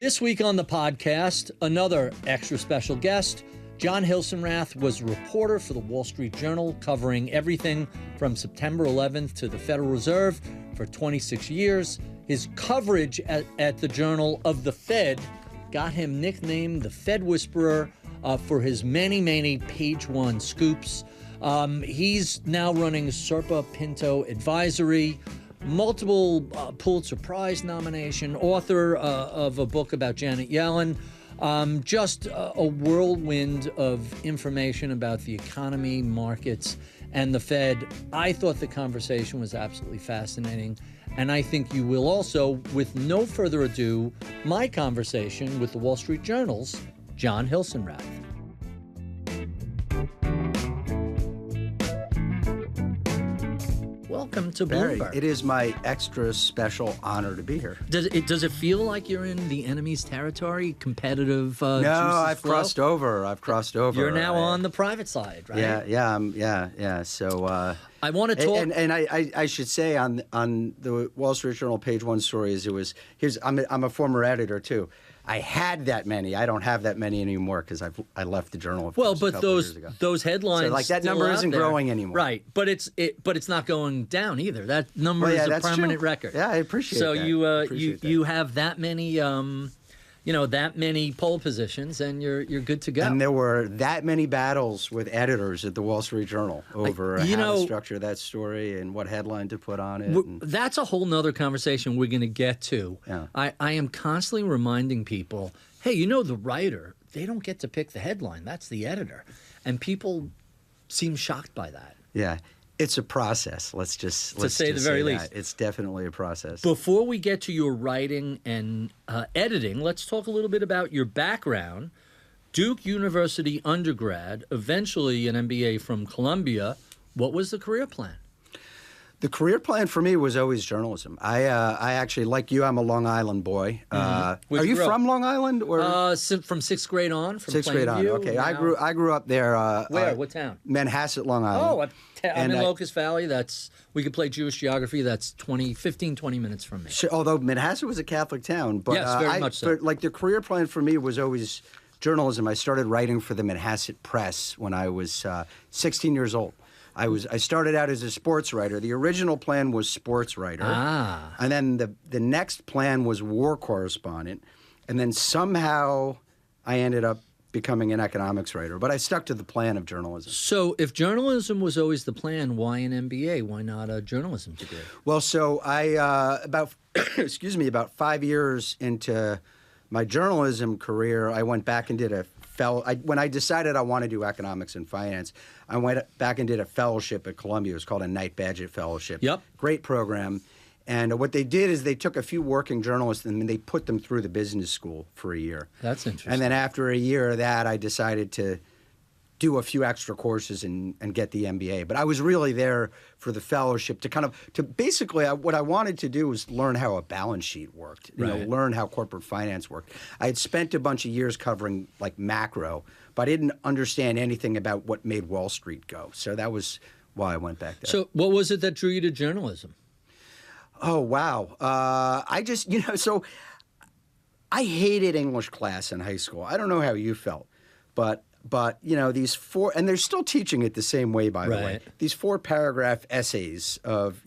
This week on the podcast, another extra special guest. Jon Hilsenrath was a reporter for the Wall Street Journal, covering everything from September 11th to the Federal Reserve for 26 years. His coverage at the Journal of the Fed got him nicknamed the Fed Whisperer for his many page one scoops. He's now running Serpa Pinto Advisory, multiple Pulitzer Prize nomination, author of a book about Janet Yellen. Just a whirlwind of information about the economy, markets, and the Fed. I thought the conversation was absolutely fascinating, and I think you will also. With no further ado, my conversation with the Wall Street Journal's Jon Hilsenrath. Welcome to Bloomberg. It is my extra special honor to be here. Does it feel like you're in the enemy's territory? Competitive? No, I've crossed over. You're now on the private side, right? Yeah. So I want to talk. And I should say on the Wall Street Journal page one stories, I'm a former editor too. I had that many. I don't have that many anymore because I left the Journal. A couple years ago. Those headlines, so like that number isn't growing anymore, right? But it's not going down either. That number is a permanent record. Yeah, I appreciate that. So you have that many that many poll positions, and you're good to go. And there were that many battles with editors at the Wall Street Journal over how to structure that story and what headline to put on it. That's a whole nother conversation we're going to get to. Yeah. I am constantly reminding people, hey, the writer, they don't get to pick the headline. That's the editor. And people seem shocked by that. Yeah. It's a process. Let's say the very least. It's definitely a process. Before we get to your writing and editing, let's talk a little bit about your background. Duke University undergrad, eventually an MBA from Columbia. What was the career plan? The career plan for me was always journalism. I actually, like you, I'm a Long Island boy. Are you from Long Island? Or from sixth grade on. From sixth grade on. Okay, I grew up there. Where? What town? Manhasset, Long Island. I'm in Locust Valley. We could play Jewish geography. That's 20 minutes from me. Although Manhasset was a Catholic town, but yes, very much so. But like the career plan for me was always journalism. I started writing for the Manhasset Press when I was 16 years old. I started out as a sports writer. The original plan was sports writer. And then the next plan was war correspondent. And then somehow I ended up becoming an economics writer. But I stuck to the plan of journalism. So if journalism was always the plan, why an MBA? Why not a journalism degree? Well, so I about 5 years into my journalism career, I went back and did when I decided I want to do economics and finance, I went back and did a fellowship at Columbia. It was called a Knight Bagehot Fellowship. Yep. Great program. And what they did is they took a few working journalists and they put them through the business school for a year. That's interesting. And then after a year of that, I decided to do a few extra courses and get the MBA. But I was really there for the fellowship to basically what I wanted to do was learn how a balance sheet worked, learn how corporate finance worked. I had spent a bunch of years covering like macro, but I didn't understand anything about what made Wall Street go. So that was why I went back there. So what was it that drew you to journalism? Oh, wow. So I hated English class in high school. I don't know how you felt, but these four, and they're still teaching it the same way, by the way. These 4-paragraph essays of,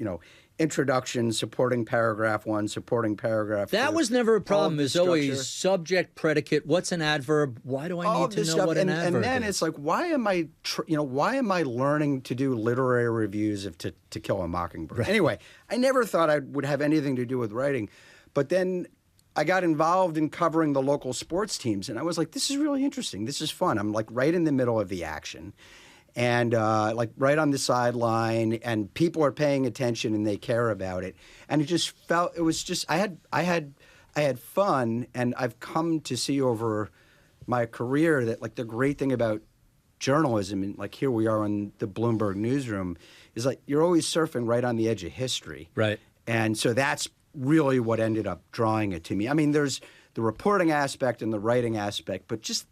introduction, supporting paragraph 1, supporting paragraph 2. That was never a problem. There's always subject, predicate. What's an adverb? Why do I need to know what an adverb is? And then it's like, why am I learning to do literary reviews of To Kill a Mockingbird? Right. Anyway, I never thought I would have anything to do with writing, but then I got involved in covering the local sports teams, and I was like, this is really interesting. This is fun. I'm like right in the middle of the action and like right on the sideline, and people are paying attention and they care about it. And I had fun, and I've come to see over my career that like the great thing about journalism, and like here we are in the Bloomberg newsroom, is like you're always surfing right on the edge of history. Right. And so that's really what ended up drawing it to me. I mean, there's the reporting aspect and the writing aspect, but just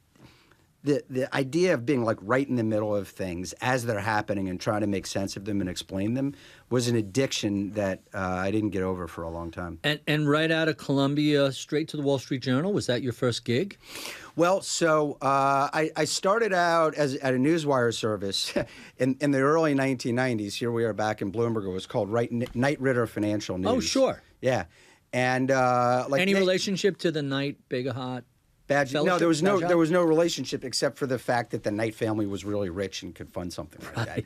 the idea of being like right in the middle of things as they're happening and trying to make sense of them and explain them was an addiction that I didn't get over for a long time. And right out of Columbia, straight to the Wall Street Journal, was that your first gig? Well, so I started out at a newswire service in the early 1990s. Here we are back in Bloomberg. It was called Knight Ridder Financial News. Oh, sure. Yeah. And any relationship to the Knight Big Hot? No, there was no relationship except for the fact that the Knight family was really rich and could fund something like that.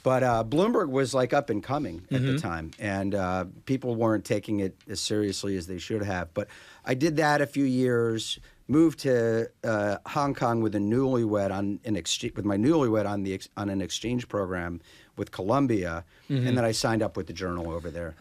But Bloomberg was like up and coming at the time, and people weren't taking it as seriously as they should have. But I did that a few years. Moved to Hong Kong with a newlywed on an exchange program with Columbia, and then I signed up with the Journal over there.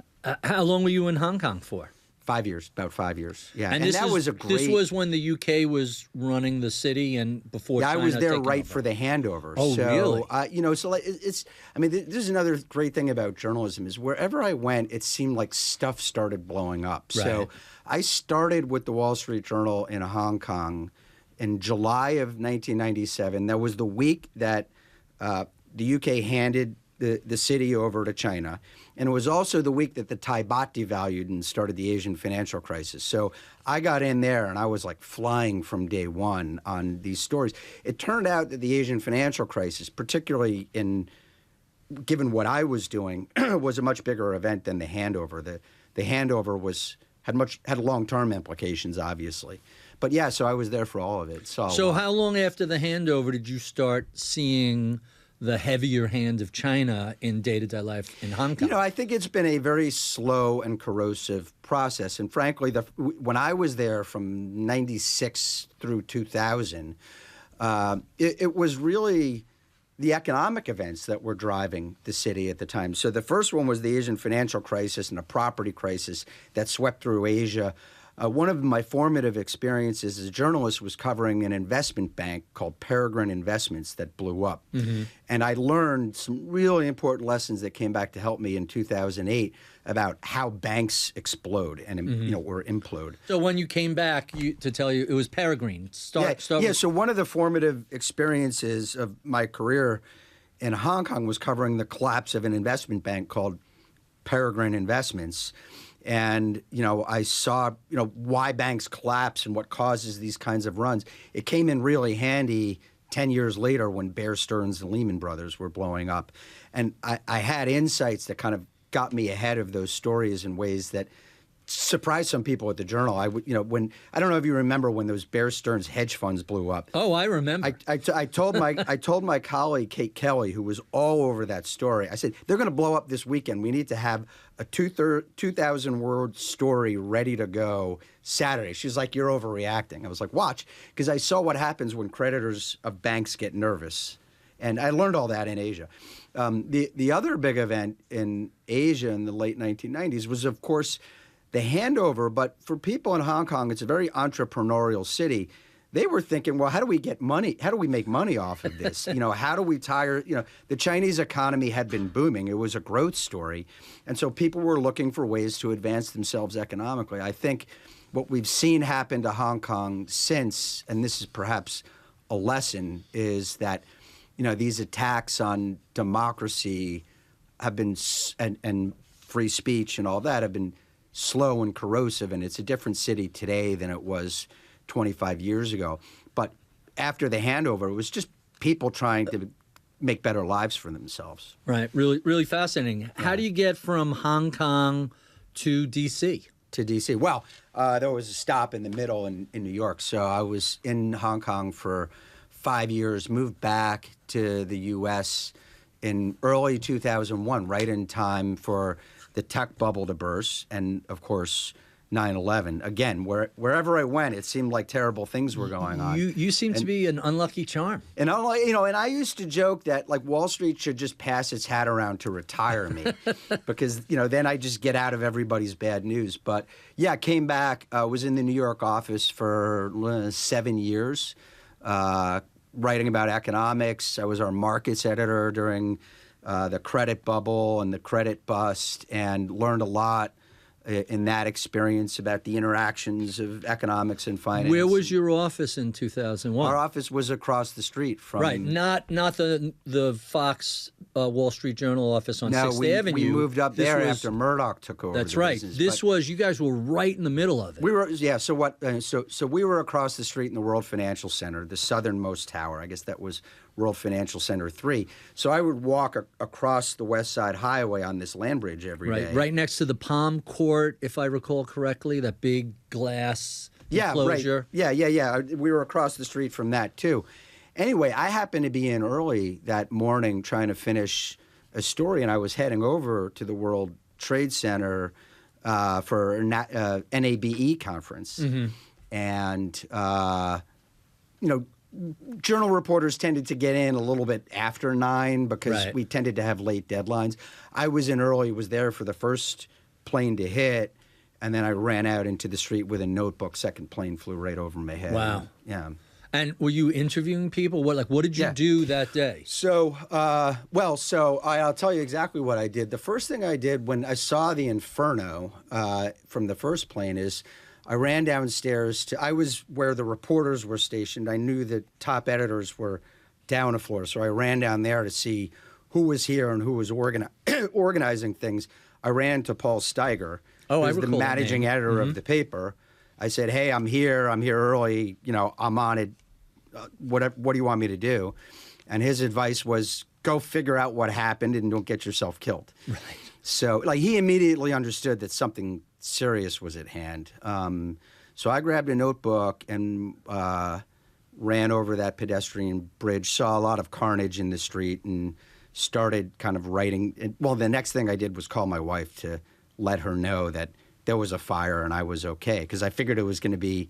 How long were you in Hong Kong for? 5 years, about 5 years. Yeah, and that was a great. This was when the UK was running the city, and before. Yeah, China I was there right for the handover. Oh, so, really? So like it's. I mean, this is another great thing about journalism is wherever I went, it seemed like stuff started blowing up. Right. So I started with the Wall Street Journal in Hong Kong in July of 1997. That was the week that the UK handed the city over to China. And it was also the week that the Thai baht devalued and started the Asian financial crisis. So I got in there and I was like flying from day one on these stories. It turned out that the Asian financial crisis, particularly given what I was doing, was a much bigger event than the handover. The handover had long-term implications, obviously. But yeah, so I was there for all of it. So how long after the handover did you start seeing the heavier hand of China in day-to-day life in Hong Kong? I think it's been a very slow and corrosive process. And frankly, when I was there from 96 through 2000, it was really the economic events that were driving the city at the time. So the first one was the Asian financial crisis and a property crisis that swept through Asia. One of my formative experiences as a journalist was covering an investment bank called Peregrine Investments that blew up. And I learned some really important lessons that came back to help me in 2008 about how banks explode and or implode. So when you came back, it was Peregrine. So one of the formative experiences of my career in Hong Kong was covering the collapse of an investment bank called Peregrine Investments. And, I saw, why banks collapse and what causes these kinds of runs. It came in really handy 10 years later when Bear Stearns and Lehman Brothers were blowing up. And I had insights that kind of got me ahead of those stories in ways that surprised some people at the Journal. I don't know if you remember when those Bear Stearns hedge funds blew up. Oh, I remember. I told my colleague Kate Kelly, who was all over that story. I said, they're going to blow up this weekend. We need to have a 2,000-word story ready to go Saturday. She's like, you're overreacting. I was like, watch, because I saw what happens when creditors of banks get nervous. And I learned all that in Asia. The other big event in Asia in the late 1990s was, of course, the handover. But for people in Hong Kong, it's a very entrepreneurial city. They were thinking, well, how do we get money? How do we make money off of this? How do we the Chinese economy had been booming. It was a growth story. And so people were looking for ways to advance themselves economically. I think what we've seen happen to Hong Kong since, and this is perhaps a lesson, is that, these attacks on democracy have been, and free speech and all that have been slow and corrosive, and it's a different city today than it was 25 years ago. But after the handover, it was just people trying to make better lives for themselves. Right. Really, really fascinating. Yeah. How do you get from Hong Kong to D.C.? To D.C. Well, there was a stop in the middle in New York. So I was in Hong Kong for 5 years, moved back to the U.S. in early 2001, right in time for the tech bubble to burst, and, of course, 9/11. Again, wherever I went, it seemed like terrible things were going on. You seem to be an unlucky charm. And I used to joke that like Wall Street should just pass its hat around to retire me, because then I just get out of everybody's bad news. But yeah, came back. Was in the New York office for 7 years, writing about economics. I was our markets editor during the credit bubble and the credit bust, and learned a lot in that experience about the interactions of economics and finance. Where was your office in 2001? Our office was across the street from... Right, not the Fox Wall Street Journal office on 6th Avenue. We moved up there after Murdoch took over. That's the right. business, You guys were right in the middle of it. We were, yeah. So what? So we were across the street in the World Financial Center, the southernmost tower. I guess that was World Financial Center 3. So I would walk across the West Side Highway on this land bridge every day. Right next to the Palm Court, if I recall correctly, that big glass enclosure. Right. Yeah. We were across the street from that too. Anyway, I happened to be in early that morning trying to finish a story, and I was heading over to the World Trade Center for a NABE conference. Mm-hmm. And, journal reporters tended to get in a little bit after 9 because we tended to have late deadlines. I was in early, was there for the first plane to hit, and then I ran out into the street with a notebook. Second plane flew right over my head. Wow. Yeah. And were you interviewing people? What did you do that day? So, I'll tell you exactly what I did. The first thing I did when I saw the inferno from the first plane is I ran downstairs I was where the reporters were stationed. I knew the top editors were down a floor, so I ran down there to see who was here and who was organizing things. I ran to Paul Steiger, who was the managing editor of the paper. I said, "Hey, I'm here early. I'm on it. What do you want me to do?" And his advice was, "Go figure out what happened and don't get yourself killed." Right. So, he immediately understood that something serious was at hand. So I grabbed a notebook and ran over that pedestrian bridge, saw a lot of carnage in the street, and started kind of writing. Well, the next thing I did was call my wife to let her know that there was a fire and I was okay, because I figured it was going to be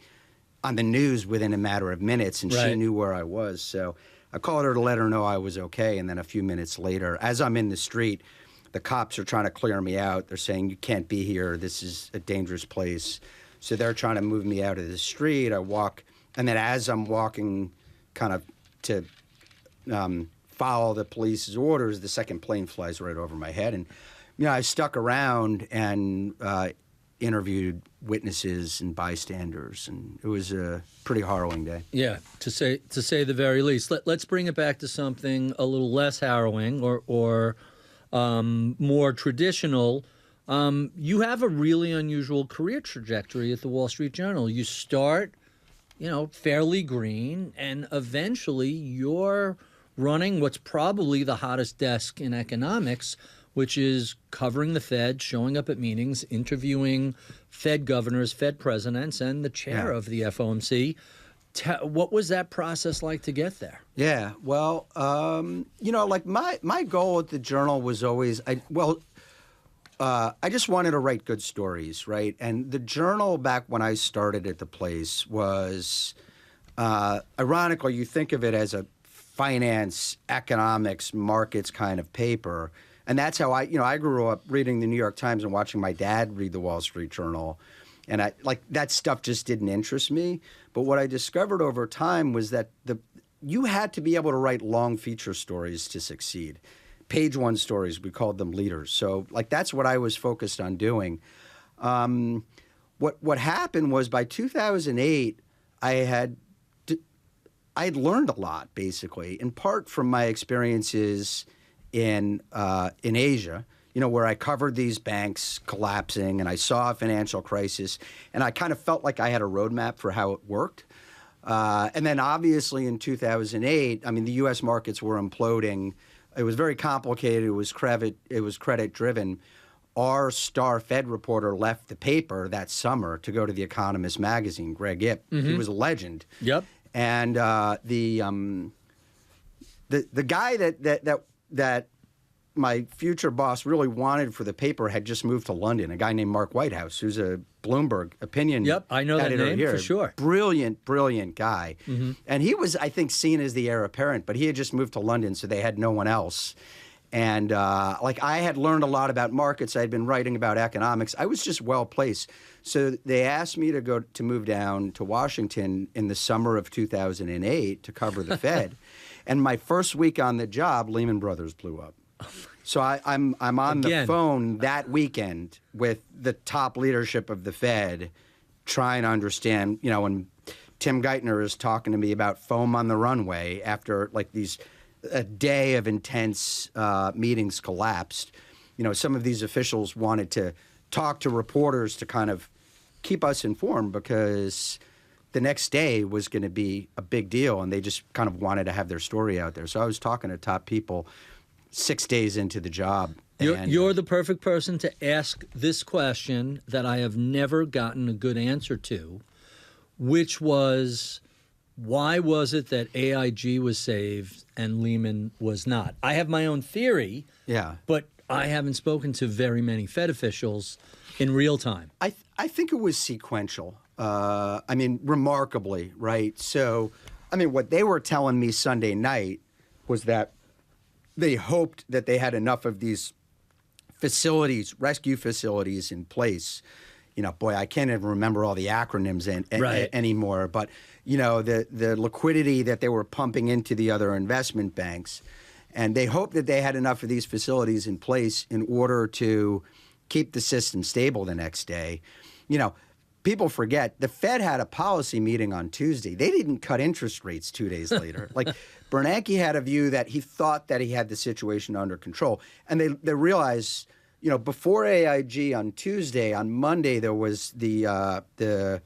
on the news within a matter of minutes, and she knew where I was. So I called her to let her know I was okay, and then a few minutes later, as I'm in the street, the cops are trying to clear me out. They're saying, "You can't be here. This is a dangerous place." So they're trying to move me out of the street. I walk, and then as I'm walking kind of to follow the police's orders, the second plane flies right over my head. And, I stuck around and interviewed witnesses and bystanders, and it was a pretty harrowing day. Yeah, to say the very least. Let's bring it back to something a little less harrowing or more traditional. You have a really unusual career trajectory at the Wall Street Journal. You start, fairly green, and eventually you're running what's probably the hottest desk in economics, which is covering the Fed, showing up at meetings, interviewing Fed governors, Fed presidents, and the chair of the FOMC. What was that process like to get there? Yeah, well, my goal at the Journal was always, I just wanted to write good stories, right? And the Journal, back when I started at the place, was, ironically, you think of it as a finance, economics, markets kind of paper. And that's how I grew up reading the New York Times and watching my dad read the Wall Street Journal. And that stuff just didn't interest me. But what I discovered over time was that you had to be able to write long feature stories to succeed. Page one stories, we called them leaders. So that's what I was focused on doing. What happened was by 2008, I had learned a lot, basically, in part from my experiences in Asia, where I covered these banks collapsing and I saw a financial crisis, and I kind of felt like I had a roadmap for how it worked. And then obviously in 2008, the U.S. markets were imploding. It was very complicated. It was credit driven. Our star Fed reporter left the paper that summer to go to The Economist magazine, Greg Ip. Mm-hmm. He was a legend. Yep. And the guy that my future boss really wanted for the paper had just moved to London, a guy named Mark Whitehouse, who's a Bloomberg opinion editor. Yep, I know that name here. For sure. Brilliant guy. Mm-hmm. And he was, I think, seen as the heir apparent, but he had just moved to London, so they had no one else. And I had learned a lot about markets. I had been writing about economics. I was just well placed. So they asked me to move down to Washington in the summer of 2008 to cover the Fed. And my first week on the job, Lehman Brothers blew up. So I'm on the Again. phone that weekend with the top leadership of the Fed, trying to understand, when Tim Geithner is talking to me about foam on the runway after a day of intense meetings collapsed. Some of these officials wanted to talk to reporters to kind of keep us informed because the next day was going to be a big deal, and they just kind of wanted to have their story out there. So I was talking to top people 6 days into the job. You're the perfect person to ask this question that I have never gotten a good answer to, which was, why was it that AIG was saved and Lehman was not? I have my own theory, but I haven't spoken to very many Fed officials in real time. I think it was sequential. Remarkably, right? So, what they were telling me Sunday night was that they hoped that they had enough of these facilities, rescue facilities in place. Boy, I can't even remember all the acronyms anymore. But, the liquidity that they were pumping into the other investment banks. And they hoped that they had enough of these facilities in place in order to keep the system stable the next day. People forget the Fed had a policy meeting on Tuesday. They didn't cut interest rates 2 days later. Bernanke had a view that he thought that he had the situation under control. And they realized, before AIG on Tuesday, on Monday, there was the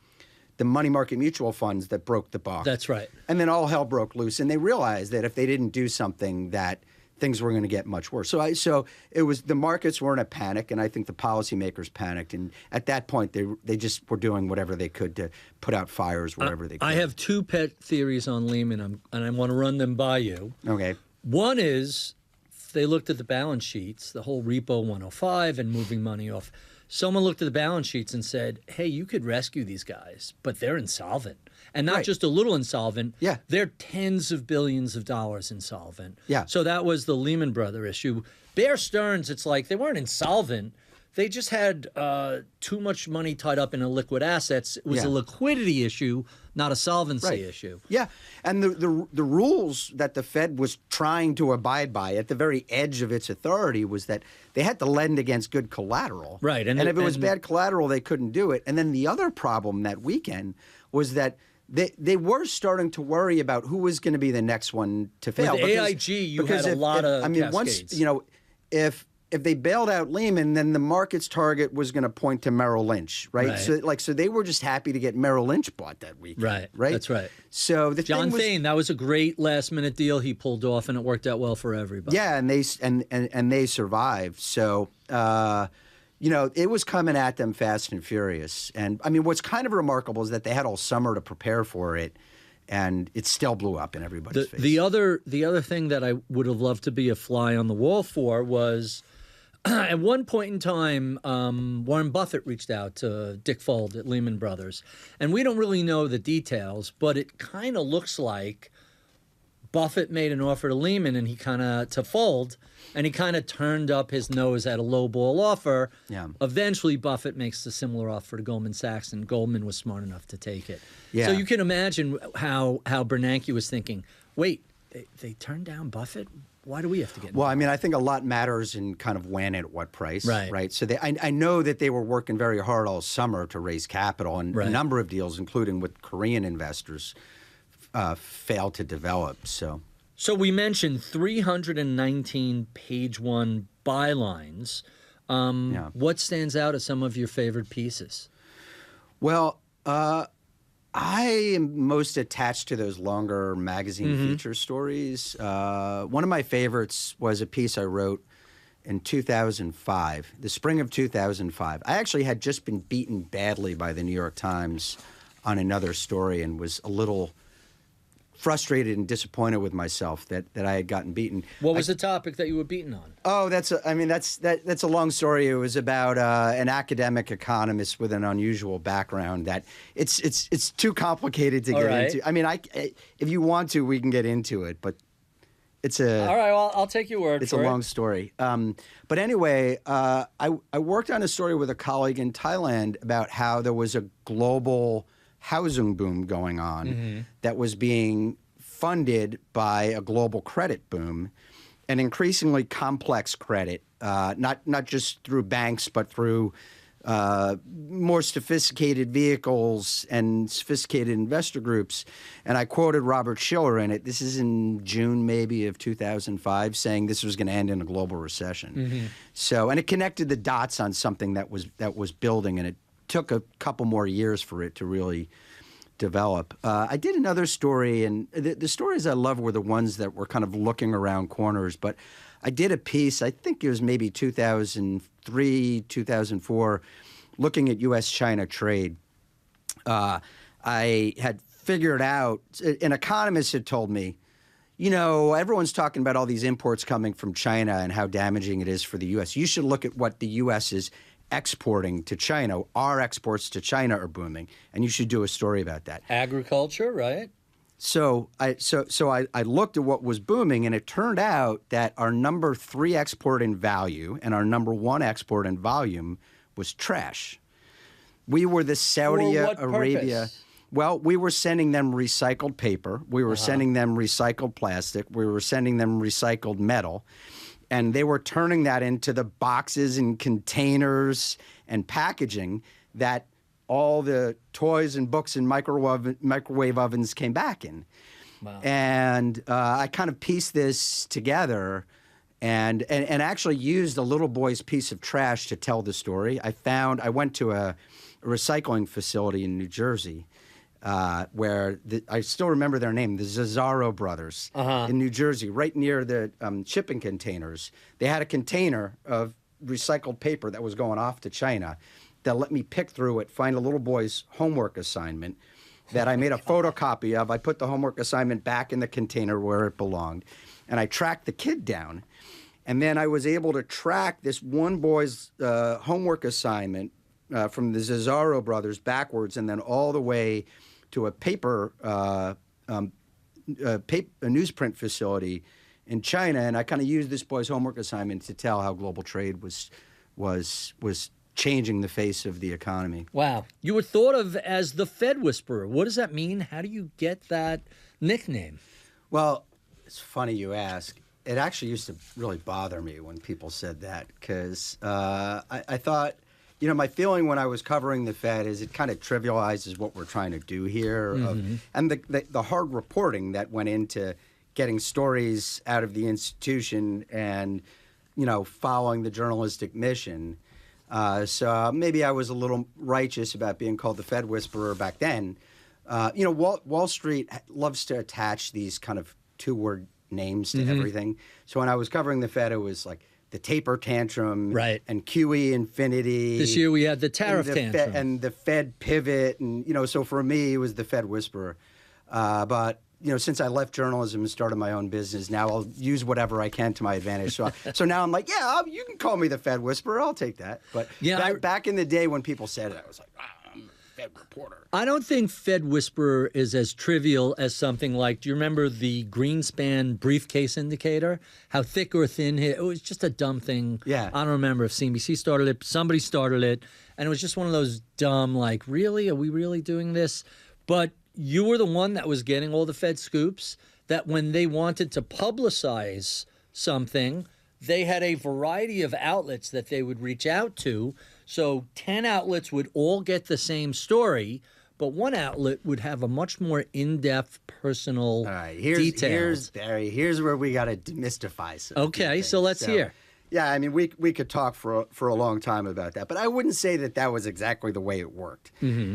money market mutual funds that broke the buck. That's right. And then all hell broke loose. And they realized that if they didn't do something, that things were going to get much worse. So it was, the markets were in a panic, and I think the policymakers panicked. And at that point, they just were doing whatever they could to put out fires wherever they could. I have two pet theories on Lehman, and I want to run them by you. Okay. One is they looked at the balance sheets, the whole repo 105 and moving money off. Someone looked at the balance sheets and said, hey, you could rescue these guys, but they're insolvent. And not just a little insolvent. Yeah. They're tens of billions of dollars insolvent. Yeah. So that was the Lehman Brothers issue. Bear Stearns, it's like they weren't insolvent. They just had too much money tied up in illiquid assets. It was a liquidity issue, not a solvency issue. Yeah, and the rules that the Fed was trying to abide by at the very edge of its authority was that they had to lend against good collateral. Right. And if it was bad collateral, they couldn't do it. And then the other problem that weekend was that they were starting to worry about who was going to be the next one to fail. With AIG, you had a lot of cascades. Once, if they bailed out Lehman, then the market's target was going to point to Merrill Lynch, right? So they were just happy to get Merrill Lynch bought that weekend, right? That's right. So John Thain, that was a great last-minute deal he pulled off, and it worked out well for everybody. Yeah, and they survived. So it was coming at them fast and furious. And what's kind of remarkable is that they had all summer to prepare for it, and it still blew up in everybody's face. The other thing that I would have loved to be a fly on the wall for was, at one point in time, Warren Buffett reached out to Dick Fuld at Lehman Brothers. And we don't really know the details, but it kind of looks like Buffett made an offer to Lehman and to Fuld, and he kind of turned up his nose at a lowball offer. Yeah. Eventually, Buffett makes a similar offer to Goldman Sachs, and Goldman was smart enough to take it. Yeah. So you can imagine how Bernanke was thinking, wait, they turned down Buffett? Why do we have to get involved? Well, I think a lot matters in kind of when and at what price, right? So I know that they were working very hard all summer to raise capital, and a number of deals, including with Korean investors, failed to develop. So we mentioned 319 page one bylines. What stands out as some of your favorite pieces? Well, I am most attached to those longer magazine feature stories. One of my favorites was a piece I wrote in 2005, the spring of 2005. I actually had just been beaten badly by the New York Times on another story and was a little frustrated and disappointed with myself that I had gotten beaten. What was the topic that you were beaten on? Oh, that's a long story. It was about an academic economist with an unusual background. That it's too complicated to get into. If you want to, we can get into it, but it's a all right. Well, I'll take your word. It's a long story. But anyway, I worked on a story with a colleague in Thailand about how there was a global housing boom going on that was being funded by a global credit boom. an increasingly complex credit, not just through banks, but through more sophisticated vehicles and sophisticated investor groups. And I quoted Robert Shiller in it. This is in June, maybe, of 2005, saying this was going to end in a global recession. So, and it connected the dots on something that was building, and it took a couple more years for it to really develop. I did another story, and the stories I love were the ones that were kind of looking around corners. But I did a piece, I think it was maybe 2003, 2004, looking at U.S.-China trade. I had figured out, an economist had told me, you know, everyone's talking about all these imports coming from China and how damaging it is for the U.S. You should look at what the U.S. is exporting to China. Our exports to China are booming, and you should do a story about that. Agriculture, right? So I looked at what was booming, and it turned out that our number 3 export in value and our number 1 export in volume was trash. We were the Saudi Arabia. Purpose? Well, we were sending them recycled paper. We were sending them recycled plastic. We were sending them recycled metal. And they were turning that into the boxes and containers and packaging that all the toys and books and microwave ovens came back in. Wow. And I kind of pieced this together and actually used a little boy's piece of trash to tell the story. I went to a recycling facility in New Jersey where I still remember their name, the Zazzaro brothers in New Jersey, right near the shipping containers. They had a container of recycled paper that was going off to China that let me pick through it, find a little boy's homework assignment that I made a photocopy of. I put the homework assignment back in the container where it belonged, and I tracked the kid down. And then I was able to track this one boy's homework assignment from the Zazzaro brothers backwards and then all the way to a paper, a newsprint facility in China. And I kind of used this boy's homework assignment to tell how global trade was changing the face of the economy. Wow. You were thought of as the Fed Whisperer. What does that mean? How do you get that nickname? Well, it's funny you ask. It actually used to really bother me when people said that because I thought, you know, my feeling when I was covering the Fed is it kind of trivializes what we're trying to do here and the hard reporting that went into getting stories out of the institution and, you know, following the journalistic mission. So maybe I was a little righteous about being called the Fed Whisperer back then. You know, Wall Street loves to attach these kind of 2-word names to everything. So when I was covering the Fed, it was like the taper tantrum, right, and QE infinity. This year we had the tariff tantrum. And the Fed pivot. And, you know, so for me, it was the Fed Whisperer. But, you know, since I left journalism and started my own business, now I'll use whatever I can to my advantage. So now I'm like, yeah, you can call me the Fed Whisperer. I'll take that. But yeah, back in the day when people said it, I was like, I'm a Fed reporter. I don't think Fed Whisperer is as trivial as something like, do you remember the Greenspan briefcase indicator? How thick or thin it was just a dumb thing. Yeah. I don't remember if CNBC started it, somebody started it, and it was just one of those dumb, like, really? Are we really doing this? But you were the one that was getting all the Fed scoops, that when they wanted to publicize something, they had a variety of outlets that they would reach out to. So 10 outlets would all get the same story, but one outlet would have a much more in-depth personal details. Here's where we got to demystify something. Okay, so let's hear. Yeah, I mean, we could talk for a long time about that, but I wouldn't say that was exactly the way it worked.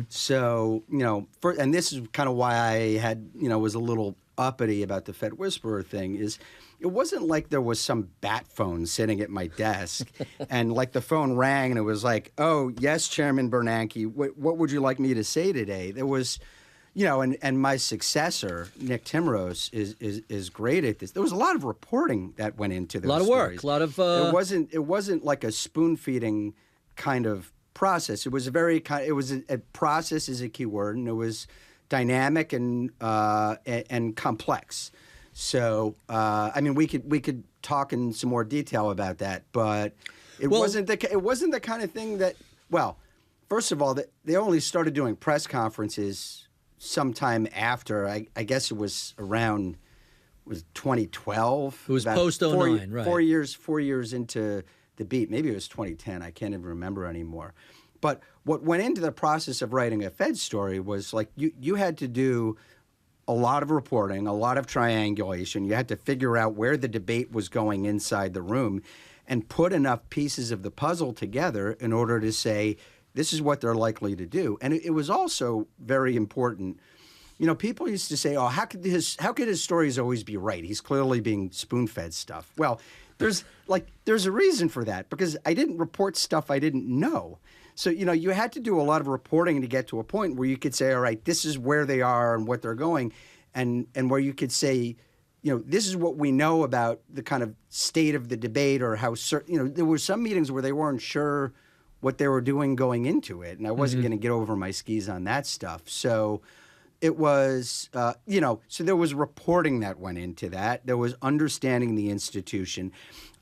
So, you know, and this is kind of why I had, you know, was a little uppity about the Fed Whisperer thing is it wasn't like there was some bat phone sitting at my desk and like the phone rang and it was like, oh, yes, Chairman Bernanke, what would you like me to say today? There was, you know, and my successor, Nick Timrose, is great at this. There was a lot of reporting that went into those stories. A lot of work, a lot of... It wasn't like a spoon-feeding kind of process. It was a process is a key word, and it was dynamic and complex. So, I mean, we could talk in some more detail about that, but it wasn't the kind of thing that. Well, first of all, they only started doing press conferences sometime after. I guess it was around was 2012. It was about post 09, right? 4 years into the beat. Maybe it was 2010. I can't even remember anymore. But what went into the process of writing a Fed story was like you had to do a lot of reporting, a lot of triangulation. You had to figure out where the debate was going inside the room and put enough pieces of the puzzle together in order to say, this is what they're likely to do. And it was also very important. You know, people used to say, oh, how could his stories always be right? He's clearly being spoon-fed stuff. Well, there's a reason for that, because I didn't report stuff I didn't know. So, you know, you had to do a lot of reporting to get to a point where you could say, all right, this is where they are and what they're going, and where you could say, you know, this is what we know about the kind of state of the debate, or how, you know, there were some meetings where they weren't sure what they were doing going into it, and I wasn't going to get over my skis on that stuff. So it was, you know, so there was reporting that went into that. There was understanding the institution.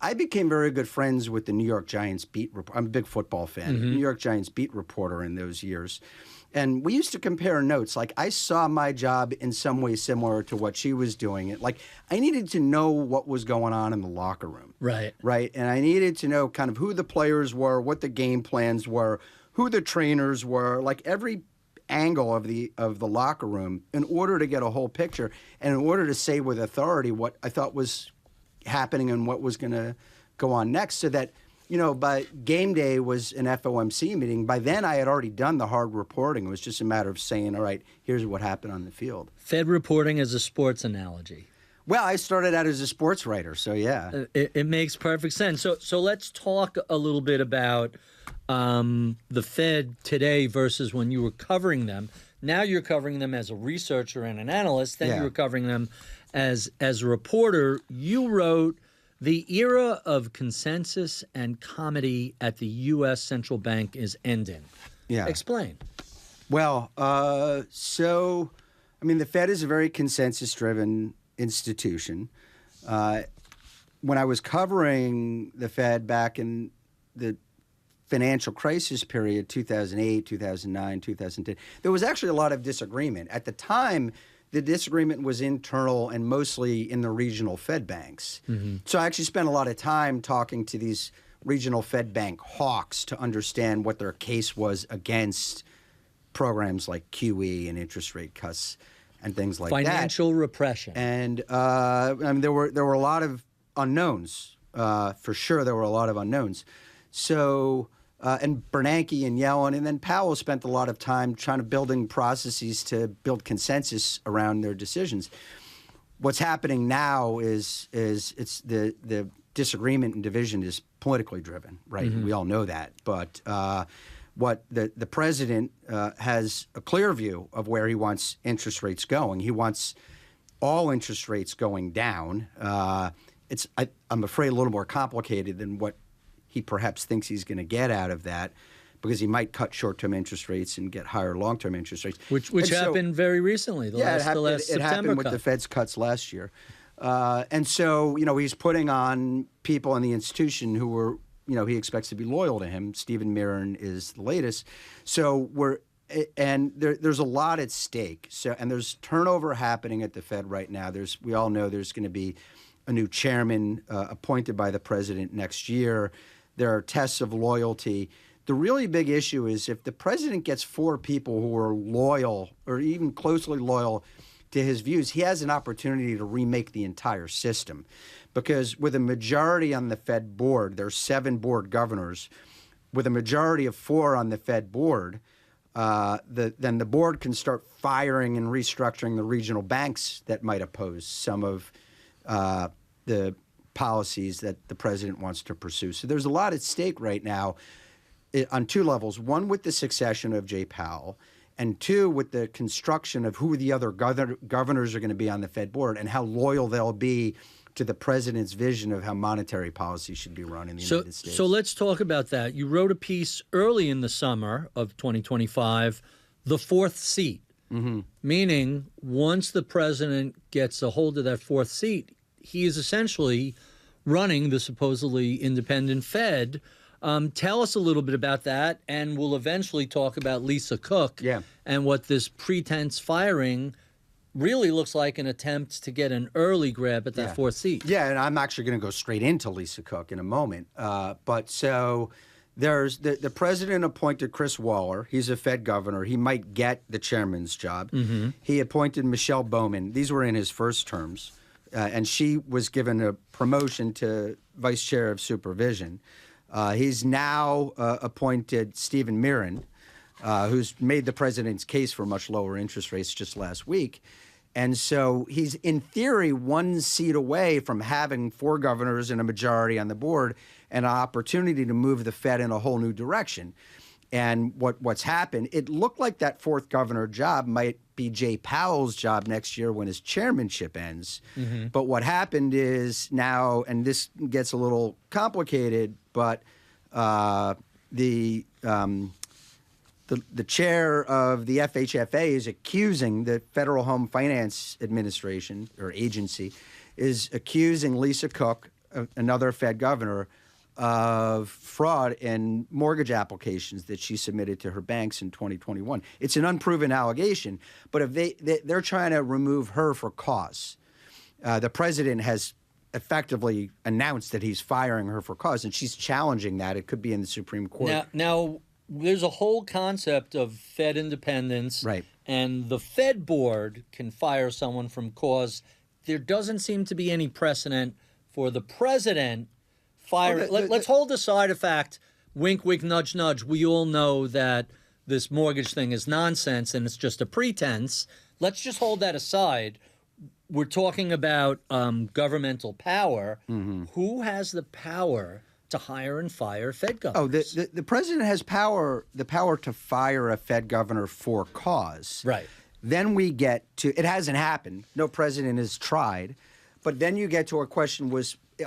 I became very good friends with the New York Giants beat reporter. I'm a big football fan. New York Giants beat reporter in those years. And we used to compare notes. Like, I saw my job in some way similar to what she was doing. Like, I needed to know what was going on in the locker room. Right. Right. And I needed to know kind of who the players were, what the game plans were, who the trainers were, like every angle of the locker room, in order to get a whole picture and in order to say with authority what I thought was happening and what was going to go on next, so that, you know, by game day was an FOMC meeting. By then I had already done the hard reporting. It was just a matter of saying, all right, here's what happened on the field. Fed reporting as a sports analogy. Well, I started out as a sports writer, so yeah. It makes perfect sense. So let's talk a little bit about the Fed today versus when you were covering them. Now you're covering them as a researcher and an analyst. Then you were covering them as a reporter. You wrote, "The era of consensus and comedy at the U.S. Central Bank is ending." Yeah. Explain. Well, so, I mean, the Fed is a very consensus-driven institution. When I was covering the Fed back in the financial crisis period, 2008, 2009, 2010, there was actually a lot of disagreement. At the time, the disagreement was internal and mostly in the regional Fed banks. So I actually spent a lot of time talking to these regional Fed bank hawks to understand what their case was against programs like QE and interest rate cuts and things like Financial repression. And I mean, there were a lot of unknowns. For sure, there were a lot of unknowns. So, and Bernanke and Yellen, and then Powell spent a lot of time trying to building processes to build consensus around their decisions. What's happening now is it's the disagreement and division is politically driven, right? We all know that. But what the president has a clear view of where he wants interest rates going. He wants all interest rates going down. I'm afraid a little more complicated than what he perhaps thinks he's going to get out of that, because he might cut short-term interest rates and get higher long-term interest rates. Which happened very recently, the last it September happened with cut. the Fed's cuts last year. And so, you know, he's putting on people in the institution who were, you know, he expects to be loyal to him. Stephen Mirren is the latest. So there's a lot at stake. So, and there's turnover happening at the Fed right now. We all know there's going to be a new chairman appointed by the president next year. There are tests of loyalty. The really big issue is if the president gets 4 people who are loyal or even closely loyal to his views, he has an opportunity to remake the entire system. Because with a majority on the Fed board, there's 7 board governors, with a majority of 4 on the Fed board, then the board can start firing and restructuring the regional banks that might oppose some of the policies that the president wants to pursue. So there's a lot at stake right now on 2 levels. One, with the succession of Jay Powell, and 2, with the construction of who the other governors are going to be on the Fed board and how loyal they'll be to the president's vision of how monetary policy should be run in the United States. So let's talk about that. You wrote a piece early in the summer of 2025, the 4th seat, meaning once the president gets a hold of that 4th seat, he is essentially running the supposedly independent Fed. Tell us a little bit about that, and we'll eventually talk about Lisa Cook and what this pretense firing really looks like an attempt to get an early grab at that fourth seat. Yeah, and I'm actually going to go straight into Lisa Cook in a moment. But so there's the president appointed Chris Waller. He's a Fed governor. He might get the chairman's job. He appointed Michelle Bowman. These were in his first terms. And she was given a promotion to vice chair of supervision. He's now appointed Stephen Mirren, who's made the president's case for much lower interest rates just last week. And so he's, in theory, one seat away from having 4 governors and a majority on the board and an opportunity to move the Fed in a whole new direction. And what's happened, it looked like that 4th governor job might be Jay Powell's job next year when his chairmanship ends. But what happened is now, and this gets a little complicated, but the chair of the FHFA is accusing the Federal Home Finance Administration, or agency, is accusing Lisa Cook, another Fed governor, of fraud in mortgage applications that she submitted to her banks in 2021. It's an unproven allegation, but if they're trying to remove her for cause. The president has effectively announced that he's firing her for cause, and she's challenging that. It could be in the Supreme Court. Now there's a whole concept of Fed independence, right? And the Fed board can fire someone from cause. There doesn't seem to be any precedent for the president firing. Let's hold aside the fact, wink, wink, nudge, nudge. We all know that this mortgage thing is nonsense and it's just a pretense. Let's just hold that aside. We're talking about governmental power. Who has the power to hire and fire Fed governors? Oh, the president has the power to fire a Fed governor for cause. Right. Then we get to, it hasn't happened. No president has tried. But then you get to a question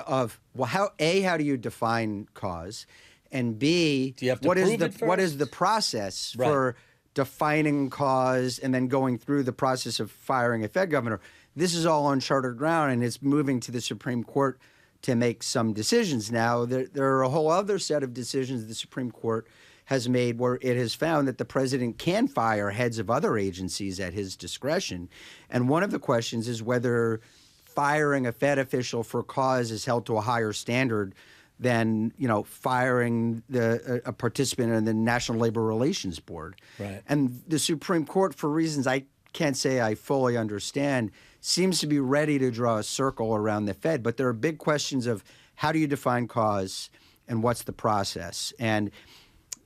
of, well, how do you define cause? And B, do you have to what is the process for defining cause and then going through the process of firing a Fed governor? This is all uncharted ground, and it's moving to the Supreme Court to make some decisions now. There are a whole other set of decisions the Supreme Court has made where it has found that the president can fire heads of other agencies at his discretion. And one of the questions is whether firing a Fed official for cause is held to a higher standard than, firing a participant in the National Labor Relations Board. Right. And the Supreme Court, for reasons I can't say I fully understand, seems to be ready to draw a circle around the Fed. But there are big questions of how do you define cause and what's the process? And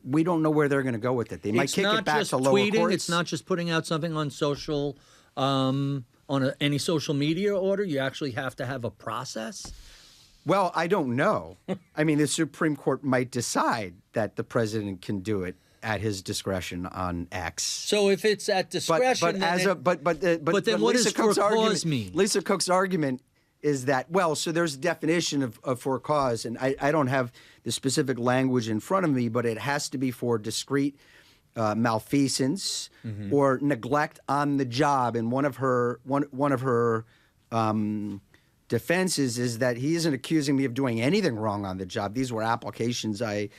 we don't know where they're going to go with it. They might kick it back to lower courts. It's not just putting out something on social, any social media order. You actually have to have a process. Well, I don't know. I mean, the Supreme Court might decide that the president can do it at his discretion on X. So if it's at discretion, but then what does for cause mean? Lisa Cook's argument is that, so there's a definition of for cause, and I don't have the specific language in front of me, but it has to be for discrete malfeasance or neglect on the job. And one of her defenses is that he isn't accusing me of doing anything wrong on the job. These were applications I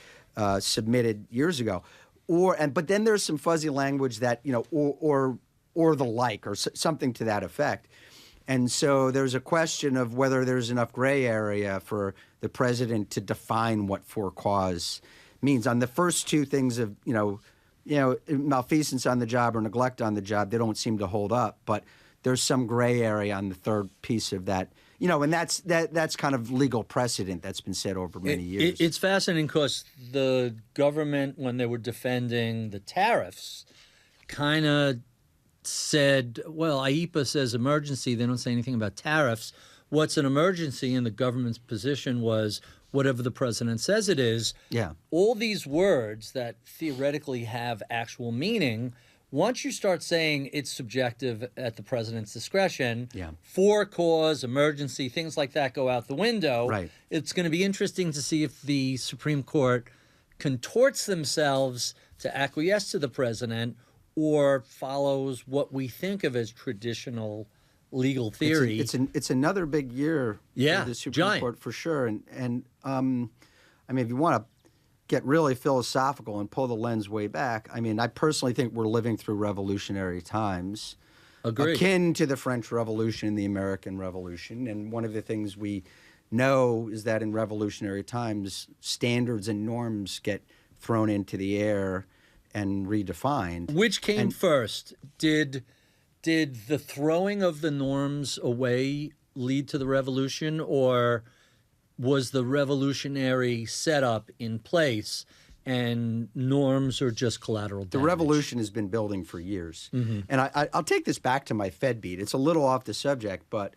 submitted years ago. But then there's some fuzzy language that, or the like, or something to that effect. And so there's a question of whether there's enough gray area for the president to define what for cause means. On the first two things of, malfeasance on the job or neglect on the job, they don't seem to hold up. But there's some gray area on the third piece of that. And that's kind of legal precedent that's been set over many years. It's fascinating because the government, when they were defending the tariffs, kind of said, well, IEPA says emergency. They don't say anything about tariffs. What's an emergency? And the government's position was whatever the president says it is. Yeah. All these words that theoretically have actual meaning, once you start saying it's subjective at the president's discretion, for cause, emergency, things like that go out the window. Right. It's going to be interesting to see if the Supreme Court contorts themselves to acquiesce to the president or follows what we think of as traditional legal theory. It's another big year for the Supreme Court for sure. And I mean, if you want to get really philosophical and pull the lens way back, I mean, I personally think we're living through revolutionary times. akin to the French Revolution and the American Revolution. And one of the things we know is that in revolutionary times, standards and norms get thrown into the air and redefined. Which came first? Did the throwing of the norms away lead to the revolution, or was the revolutionary setup in place and norms are just collateral damage? The revolution has been building for years. And I'll take this back to my Fed beat. It's a little off the subject, but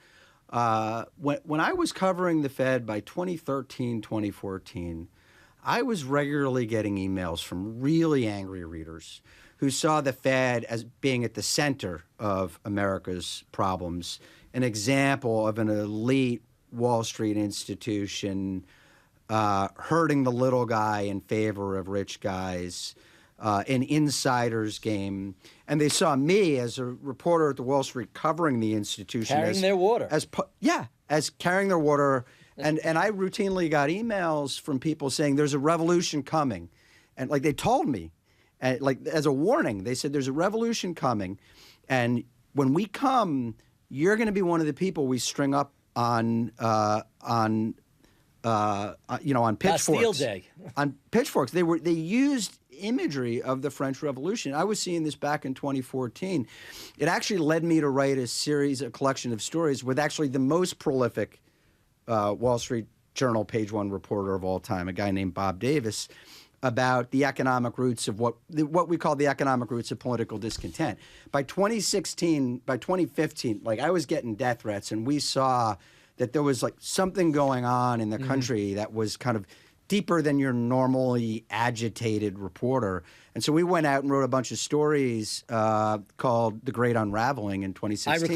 when I was covering the Fed by 2013, 2014, I was regularly getting emails from really angry readers who saw the Fed as being at the center of America's problems, an example of an elite Wall Street institution hurting the little guy in favor of rich guys, an insider's game. And they saw me as a reporter at the Wall Street covering the institution. Carrying their water. As carrying their water. And I routinely got emails from people saying there's a revolution coming. And like they told me, and like as a warning, they said there's a revolution coming. And when we come, you're going to be one of the people we string up on pitchforks. Bastille Day. On pitchforks. They used imagery of the French Revolution. I was seeing this back in 2014. It actually led me to write a collection of stories with actually the most prolific Wall Street Journal page one reporter of all time, a guy named Bob Davis, about the economic roots of what we call the economic roots of political discontent. By 2015, like I was getting death threats, and we saw that there was like something going on in the country that was kind of deeper than your normally agitated reporter. And so we went out and wrote a bunch of stories called The Great Unraveling in 2016. I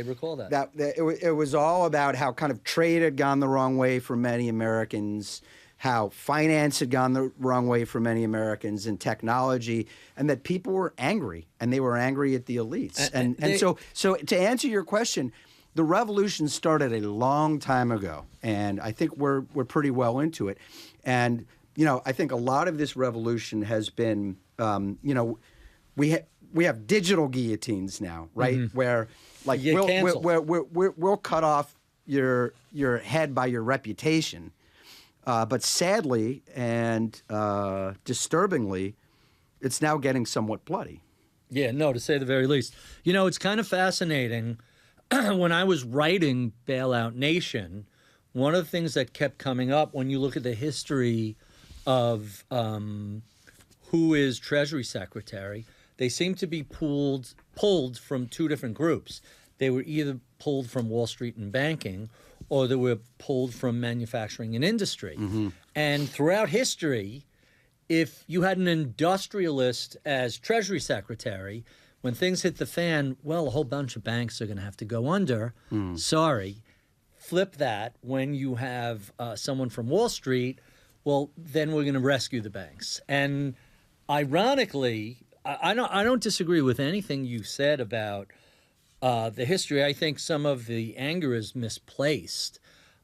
recall that. It was all about how kind of trade had gone the wrong way for many Americans, how finance had gone the wrong way for many Americans, and technology, and that people were angry, and they were angry at the elites. So to answer your question, the revolution started a long time ago, and I think we're pretty well into it. And I think a lot of this revolution has been, we have digital guillotines now, right? Where like we'll cut off your head by your reputation. But sadly and disturbingly, it's now getting somewhat bloody. Yeah, no, to say the very least. It's kind of fascinating. When I was writing Bailout Nation, one of the things that kept coming up when you look at the history of who is Treasury Secretary, they seem to be pulled from two different groups. They were either pulled from Wall Street and banking, or they were pulled from manufacturing and industry. And throughout history, if you had an industrialist as Treasury Secretary, when things hit the fan, well, a whole bunch of banks are going to have to go under. Sorry. Flip that. When you have someone from Wall Street, well, then we're going to rescue the banks. And ironically, I don't disagree with anything you said about the history. I think some of the anger is misplaced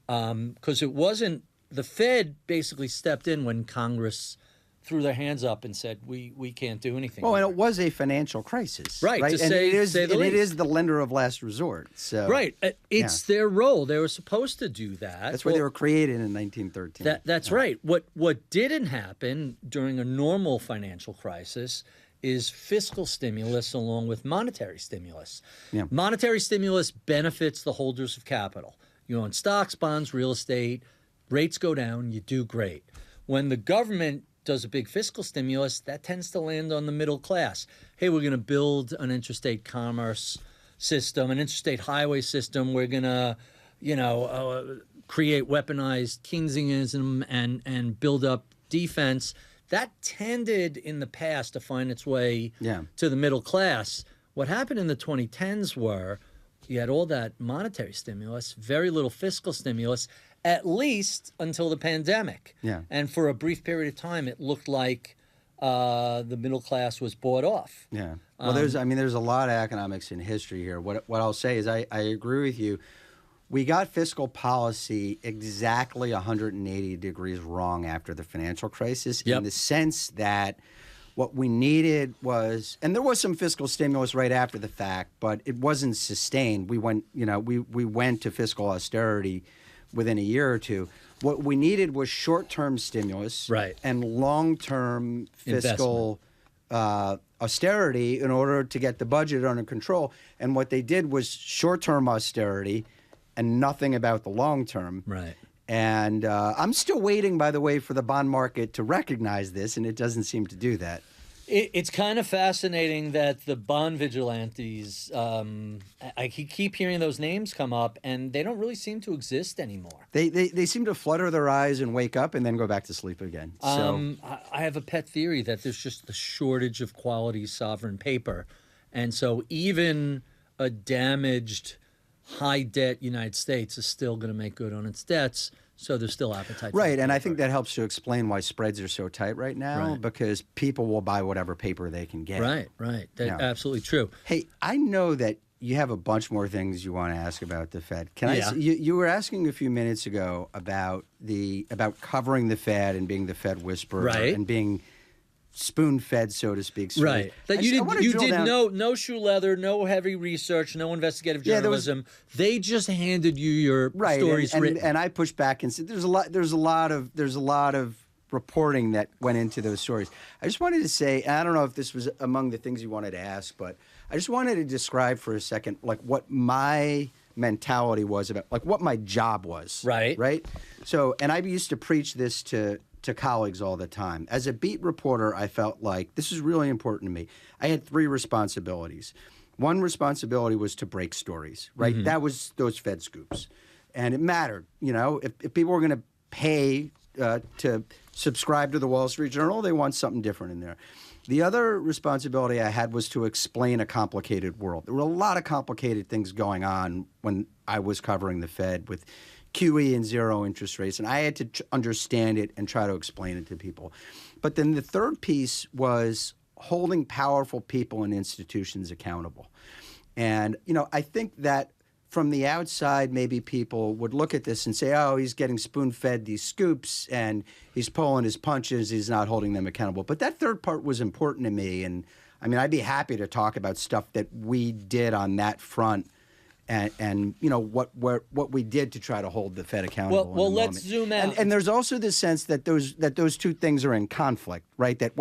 because it wasn't – the Fed basically stepped in when Congress – threw their hands up and said, we can't do anything. Well, and it was a financial crisis. Right, to and say it is, the and least. It is the lender of last resort. So right. It's their role. They were supposed to do that. That's why they were created in 1913. That's right. What didn't happen during a normal financial crisis is fiscal stimulus along with monetary stimulus. Monetary stimulus benefits the holders of capital. You own stocks, bonds, real estate, rates go down, you do great. When the government does a big fiscal stimulus, that tends to land on the middle class. Hey, we're going to build an interstate commerce system, an interstate highway system. We're going to, create weaponized Keynesianism and build up defense. That tended in the past to find its way to the middle class. What happened in the 2010s were you had all that monetary stimulus, very little fiscal stimulus, at least until the pandemic. And for a brief period of time, it looked like the middle class was bought off. Well, there's a lot of economics in history here. What I'll say is I agree with you. We got fiscal policy exactly 180 degrees wrong after the financial crisis in the sense that What we needed was, and there was some fiscal stimulus right after the fact, but it wasn't sustained. We went, we went to fiscal austerity within a year or two. What we needed was short-term stimulus and long-term fiscal austerity in order to get the budget under control. And what they did was short-term austerity and nothing about the long-term. Right. And I'm still waiting, by the way, for the bond market to recognize this, and it doesn't seem to do that. It's kind of fascinating that the bond vigilantes, I keep hearing those names come up, and they don't really seem to exist anymore. They seem to flutter their eyes and wake up and then go back to sleep again. So I have a pet theory that there's just a shortage of quality sovereign paper. And so even a damaged high-debt United States is still going to make good on its debts, so there's still appetite. Right, and I think that helps to explain why spreads are so tight right now, because people will buy whatever paper they can get. Right. That's absolutely true. Hey, I know that you have a bunch more things you want to ask about the Fed. Can I? You were asking a few minutes ago about covering the Fed and being the Fed whisperer and being spoon-fed, so to speak. So That you did no shoe leather, no heavy research, no investigative journalism. They just handed you your stories written. And I pushed back and said, there's a lot of reporting that went into those stories. I just wanted to say, and I don't know if this was among the things you wanted to ask, but I just wanted to describe for a second, like, what my mentality was about, like, what my job was. Right. So, and I used to preach this to colleagues all the time. As a beat reporter, I felt like this is really important to me. I had three responsibilities. One responsibility was to break stories, right? Mm-hmm. That was those Fed scoops. And it mattered. If people were going to pay to subscribe to the Wall Street Journal, they want something different in there. The other responsibility I had was to explain a complicated world. There were a lot of complicated things going on when I was covering the Fed with QE and zero interest rates, and I had to understand it and try to explain it to people. But then the third piece was holding powerful people and institutions accountable. And, I think that from the outside, maybe people would look at this and say, oh, he's getting spoon-fed these scoops and he's pulling his punches, he's not holding them accountable. But that third part was important to me. And, I'd be happy to talk about stuff that we did on that front and what we did to try to hold the Fed accountable. Well, let's zoom out. And there's also this sense that those two things are in conflict, right? That,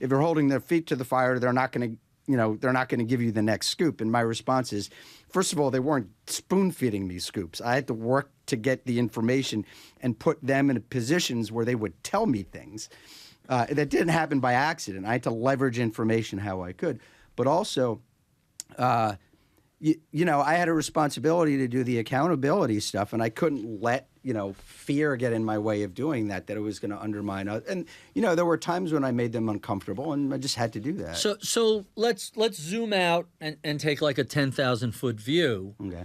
if you're holding their feet to the fire, they're not going to give you the next scoop. And my response is, first of all, they weren't spoon-feeding me scoops. I had to work to get the information and put them in positions where they would tell me things. That didn't happen by accident. I had to leverage information how I could. But also, I had a responsibility to do the accountability stuff, and I couldn't let, fear get in my way of doing that it was going to undermine us. And, there were times when I made them uncomfortable, and I just had to do that. So let's zoom out and take like a 10,000-foot view. Okay.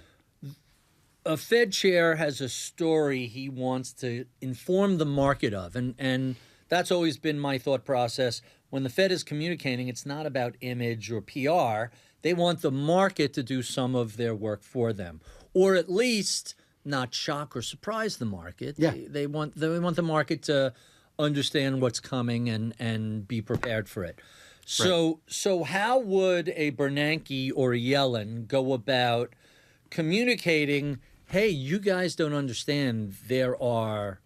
A Fed chair has a story he wants to inform the market of, and that's always been my thought process. When the Fed is communicating, it's not about image or PR. They want the market to do some of their work for them, or at least not shock or surprise the market. Yeah. They want the market to understand what's coming and be prepared for it. So how would a Bernanke or a Yellen go about communicating, hey, you guys don't understand, there are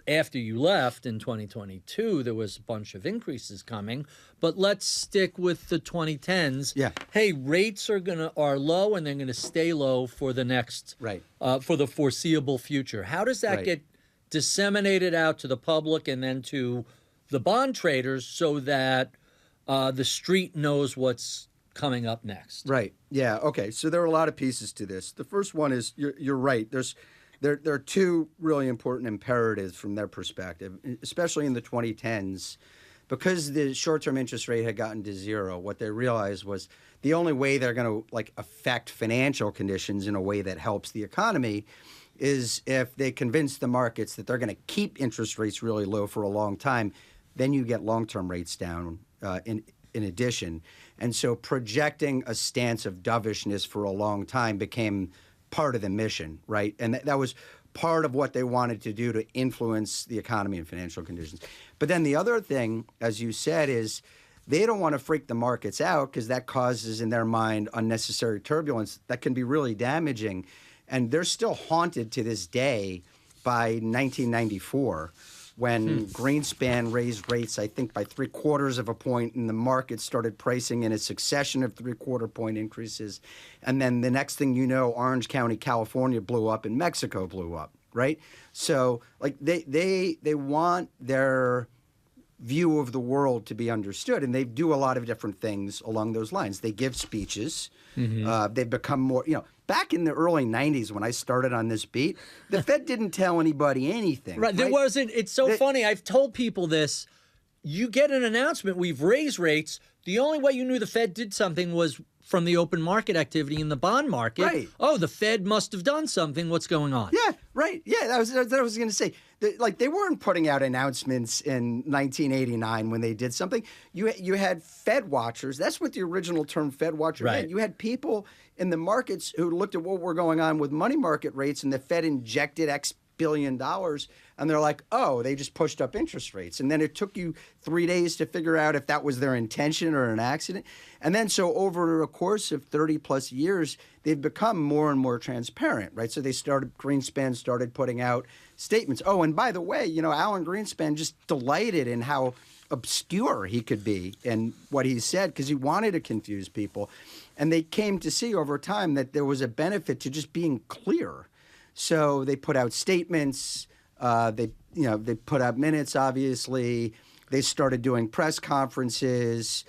after you left in 2022, there was a bunch of increases coming, but let's stick with the 2010s. Yeah. Hey, rates are low, and they're gonna stay low for the next for the foreseeable future. How does that get disseminated out to the public and then to the bond traders so that the street knows what's coming up next? Right. Yeah. Okay. So there are a lot of pieces to this. The first one is you're right. There are two really important imperatives from their perspective, especially in the 2010s. Because the short-term interest rate had gotten to zero, what they realized was the only way they're going to affect financial conditions in a way that helps the economy is if they convince the markets that they're going to keep interest rates really low for a long time. Then you get long-term rates down in addition. And so projecting a stance of dovishness for a long time became part of the mission, right? And that was part of what they wanted to do to influence the economy and financial conditions. But then the other thing, as you said, is they don't want to freak the markets out because that causes, in their mind, unnecessary turbulence that can be really damaging. And they're still haunted to this day by 1994, when Greenspan raised rates, I think, by 0.75 of a point, and the market started pricing in a succession of 0.75 point increases. And then the next thing you know, Orange County, California blew up and Mexico blew up, right? So, like, they want their view of the world to be understood, and they do a lot of different things along those lines. They give speeches. They've become more, back in the early 90s when I started on this beat, the Fed didn't tell anybody anything. Right. There wasn't. It's so funny. I've told people this. You get an announcement, we've raised rates. The only way you knew the Fed did something was from the open market activity in the bond market. Right. Oh, the Fed must have done something. What's going on? Yeah, right. Yeah, that was what I was going to say. They weren't putting out announcements in 1989 when they did something. You had Fed watchers. That's what the original term Fed watcher meant. You had people in the markets who looked at what were going on with money market rates, and the Fed injected X billion dollars, and they're like, oh, they just pushed up interest rates. And then it took you 3 days to figure out if that was their intention or an accident. And then so over a course of 30 plus years, they've become more and more transparent, right? So Greenspan started putting out statements. Oh, and by the way, Alan Greenspan just delighted in how obscure he could be in what he said because he wanted to confuse people. And they came to see over time that there was a benefit to just being clear. So they put out statements. They put out minutes. Obviously, they started doing press conferences.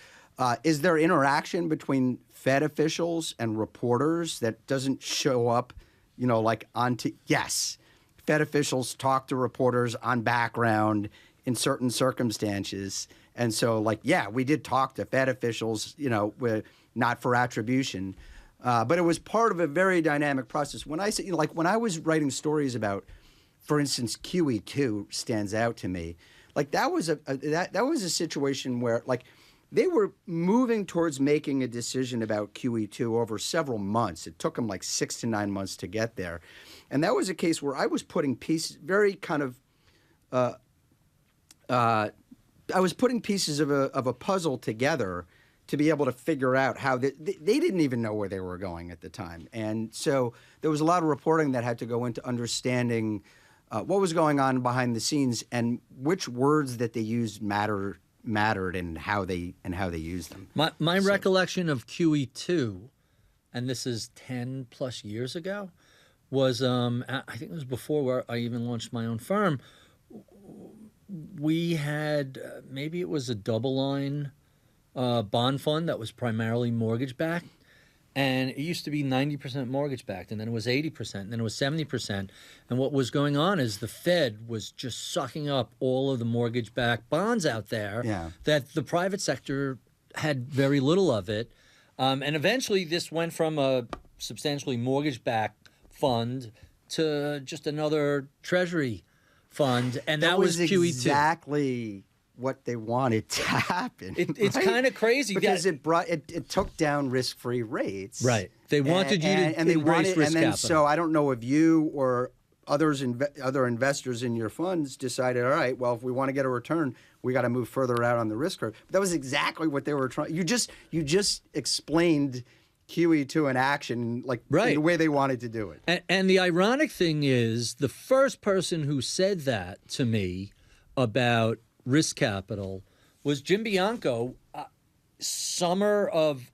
Is there interaction between Fed officials and reporters that doesn't show up? Yes, Fed officials talk to reporters on background in certain circumstances, and so we did talk to Fed officials. Not for attribution. But it was part of a very dynamic process. When I say, when I was writing stories about, for instance, QE2 stands out to me. That was a situation where they were moving towards making a decision about QE2 over several months. It took them 6 to 9 months to get there, and that was a case where I was putting pieces, I was putting pieces of a puzzle together to be able to figure out how they didn't even know where they were going at the time. And so there was a lot of reporting that had to go into understanding what was going on behind the scenes and which words that they used mattered and how they used them. My recollection of QE2, and this is 10 plus years ago, was I think it was before where I even launched my own firm. We had maybe it was a double line bond fund that was primarily mortgage-backed, and it used to be 90% mortgage-backed, and then it was 80%, and then it was 70%. And what was going on is the Fed was just sucking up all of the mortgage-backed bonds out there that the private sector had very little of it. And eventually this went from a substantially mortgage-backed fund to just another treasury fund, and that was QE2. Exactly what they wanted to happen. It's kind of crazy because it took down risk-free rates. Right. They wanted you to embrace risk capital. So I don't know if you or other investors in your funds decided, all right, well, if we want to get a return, we got to move further out on the risk curve. But that was exactly what they were trying. You just explained QE2 in action, in the way they wanted to do it. And the ironic thing is, the first person who said that to me about risk capital was Jim Bianco, summer of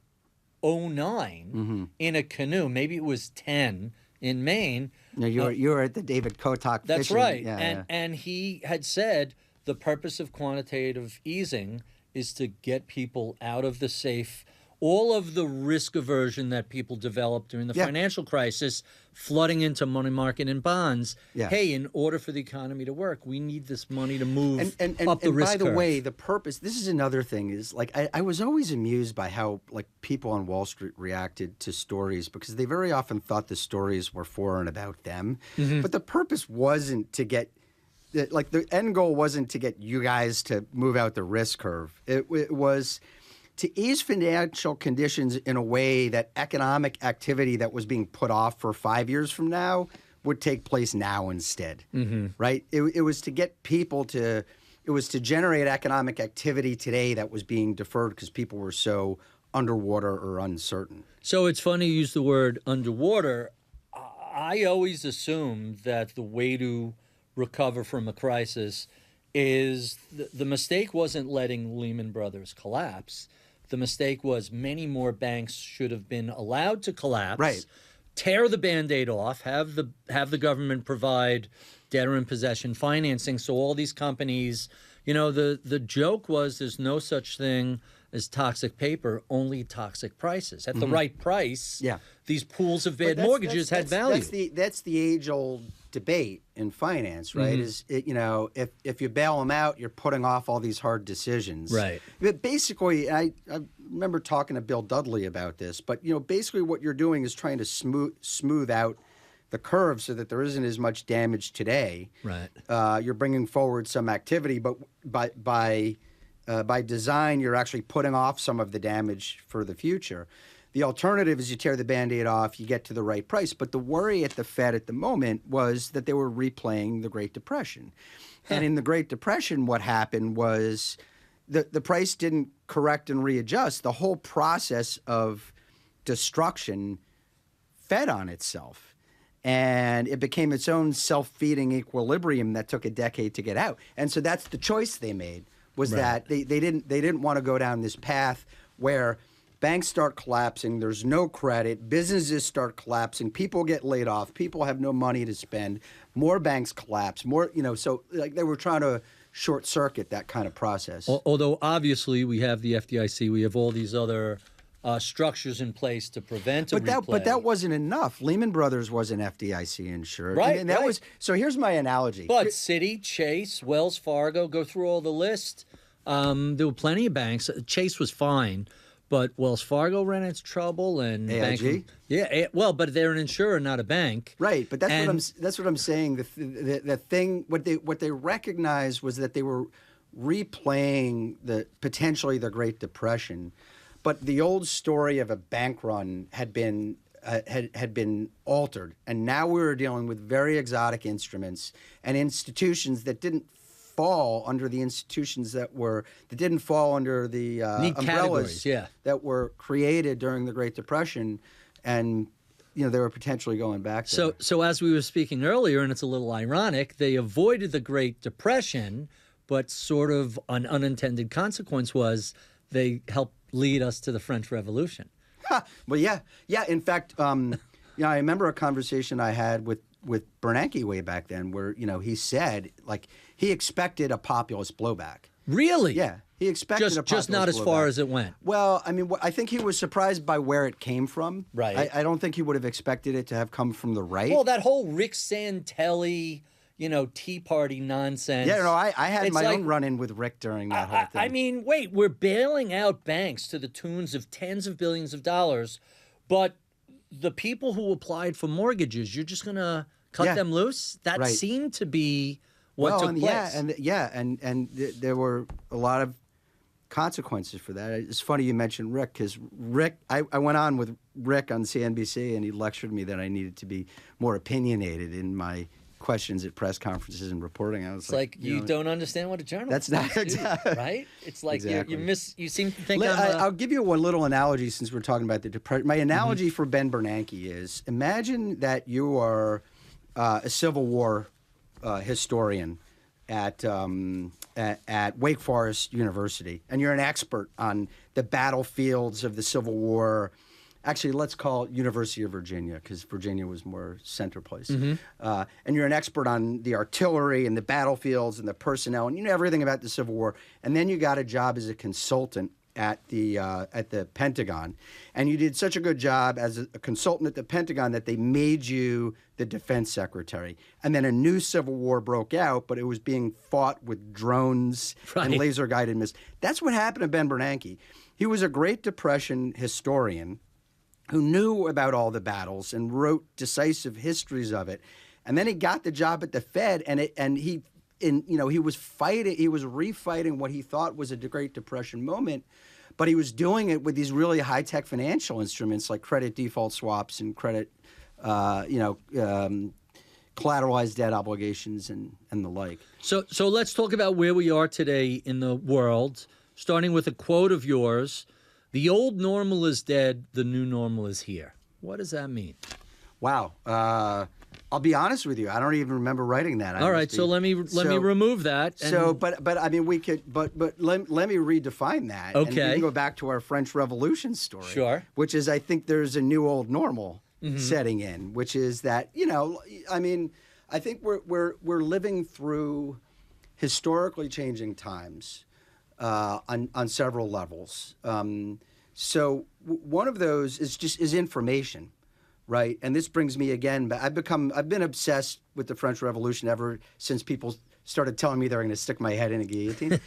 2009 in a canoe. Maybe it was 10 in Maine. No, you were at the David Kotok fishing. That's right. And he had said the purpose of quantitative easing is to get people out of the safe. All of the risk aversion that people developed during the financial crisis, flooding into money market and bonds. Yeah. Hey, in order for the economy to work, we need this money to move up the risk curve. And by the way, the purpose, this is another thing, is I was always amused by how people on Wall Street reacted to stories, because they very often thought the stories were for and about them. Mm-hmm. But the purpose wasn't to get, the end goal wasn't to get you guys to move out the risk curve. It was to ease financial conditions in a way that economic activity that was being put off for 5 years from now would take place now instead, right? It was to get people to, it was to generate economic activity today that was being deferred because people were so underwater or uncertain. So it's funny you use the word underwater. I always assumed that the way to recover from a crisis is the mistake wasn't letting Lehman Brothers collapse. The mistake was many more banks should have been allowed to collapse. Right. Tear the Band-Aid off, have the government provide debtor in possession financing so all these companies, the joke was there's no such thing as toxic paper, only toxic prices. At the right price, these pools of bad mortgages had value. That's the age-old debate in finance, right? Is it, if you bail them out, you're putting off all these hard decisions. Right. But basically, I remember talking to Bill Dudley about this, but basically what you're doing is trying to smooth out the curve so that there isn't as much damage today. Right. You're bringing forward some activity, but by design, you're actually putting off some of the damage for the future. The alternative is you tear the Band-Aid off, you get to the right price. But the worry at the Fed at the moment was that they were replaying the Great Depression. And in the Great Depression, what happened was the price didn't correct and readjust. The whole process of destruction fed on itself. And it became its own self-feeding equilibrium that took a decade to get out. And so that's the choice they made, was that they didn't want to go down this path where banks start collapsing, there's no credit, businesses start collapsing, people get laid off, people have no money to spend, more banks collapse, so they were trying to short circuit that kind of process. Although obviously we have the FDIC, we have all these other structures in place to prevent a replay. But that wasn't enough. Lehman Brothers wasn't FDIC insured. Right, and that was, so here's my analogy. But Citi, Chase, Wells Fargo, go through all the list. There were plenty of banks. Chase was fine, but Wells Fargo ran into trouble, and AIG? But they're an insurer, not a bank. Right, but that's what I'm saying. The thing what they recognized was that they were replaying potentially the Great Depression, but the old story of a bank run had been altered, and now we were dealing with very exotic instruments and institutions that didn't fall under the institutions that didn't fall under the umbrellas that were created during the Great Depression, and they were potentially going back there. So as we were speaking earlier, and it's a little ironic, they avoided the Great Depression, but sort of an unintended consequence was they helped lead us to the French Revolution. Well, yeah. In fact, I remember a conversation I had with Bernanke way back then, where he said he expected a populist blowback. Really? Yeah, he expected a populist just not as blowback. far as it went. Well, I mean, I think he was surprised by where it came from. Right. I don't think he would have expected it to have come from the right. Well, that whole Rick Santelli, Tea Party nonsense. Yeah, no, I had my own run-in with Rick during that whole thing. I mean, wait, we're bailing out banks to the tunes of tens of billions of dollars, but the people who applied for mortgages, you're just going to cut them loose? That seemed to be what took place. And there were a lot of consequences for that. It's funny you mentioned Rick, because I went on with Rick on CNBC, and he lectured me that I needed to be more opinionated in my questions at press conferences and reporting. I was like, you don't understand what a journalist That's not exactly right. It's like exactly. you seem to think I'll give you one little analogy since we're talking about the depression. My analogy for Ben Bernanke is: imagine that you are a Civil War historian at Wake Forest University, and you're an expert on the battlefields of the Civil War. Actually, let's call it University of Virginia, because Virginia was more center place. And you're an expert on the artillery and the battlefields and the personnel, and you know everything about the Civil War. And then you got a job as a consultant at the Pentagon, and you did such a good job as a consultant at the Pentagon that they made you the defense secretary. And then a new Civil War broke out, but it was being fought with drones and laser-guided missiles. That's what happened to Ben Bernanke. He was a Great Depression historian who knew about all the battles and wrote decisive histories of it. And then he got the job at the Fed, and he was refighting what he thought was a Great Depression moment, but he was doing it with these really high-tech financial instruments like credit default swaps and credit, collateralized debt obligations and the like. So let's talk about where we are today in the world, starting with a quote of yours. The old normal is dead, the new normal is here. What does that mean? Wow. I'll be honest with you. I don't even remember writing that. All right, so let me remove that. And but I mean, we could. But let me redefine that. Okay. And we can go back to our French Revolution story. Sure. Which is, I think, there's a new old normal setting in, which is that, I mean, I think we're living through historically changing times on several levels. So one of those is information. Right, and this brings me again. I've been obsessed with the French Revolution ever since people started telling me they were going to stick my head in a guillotine.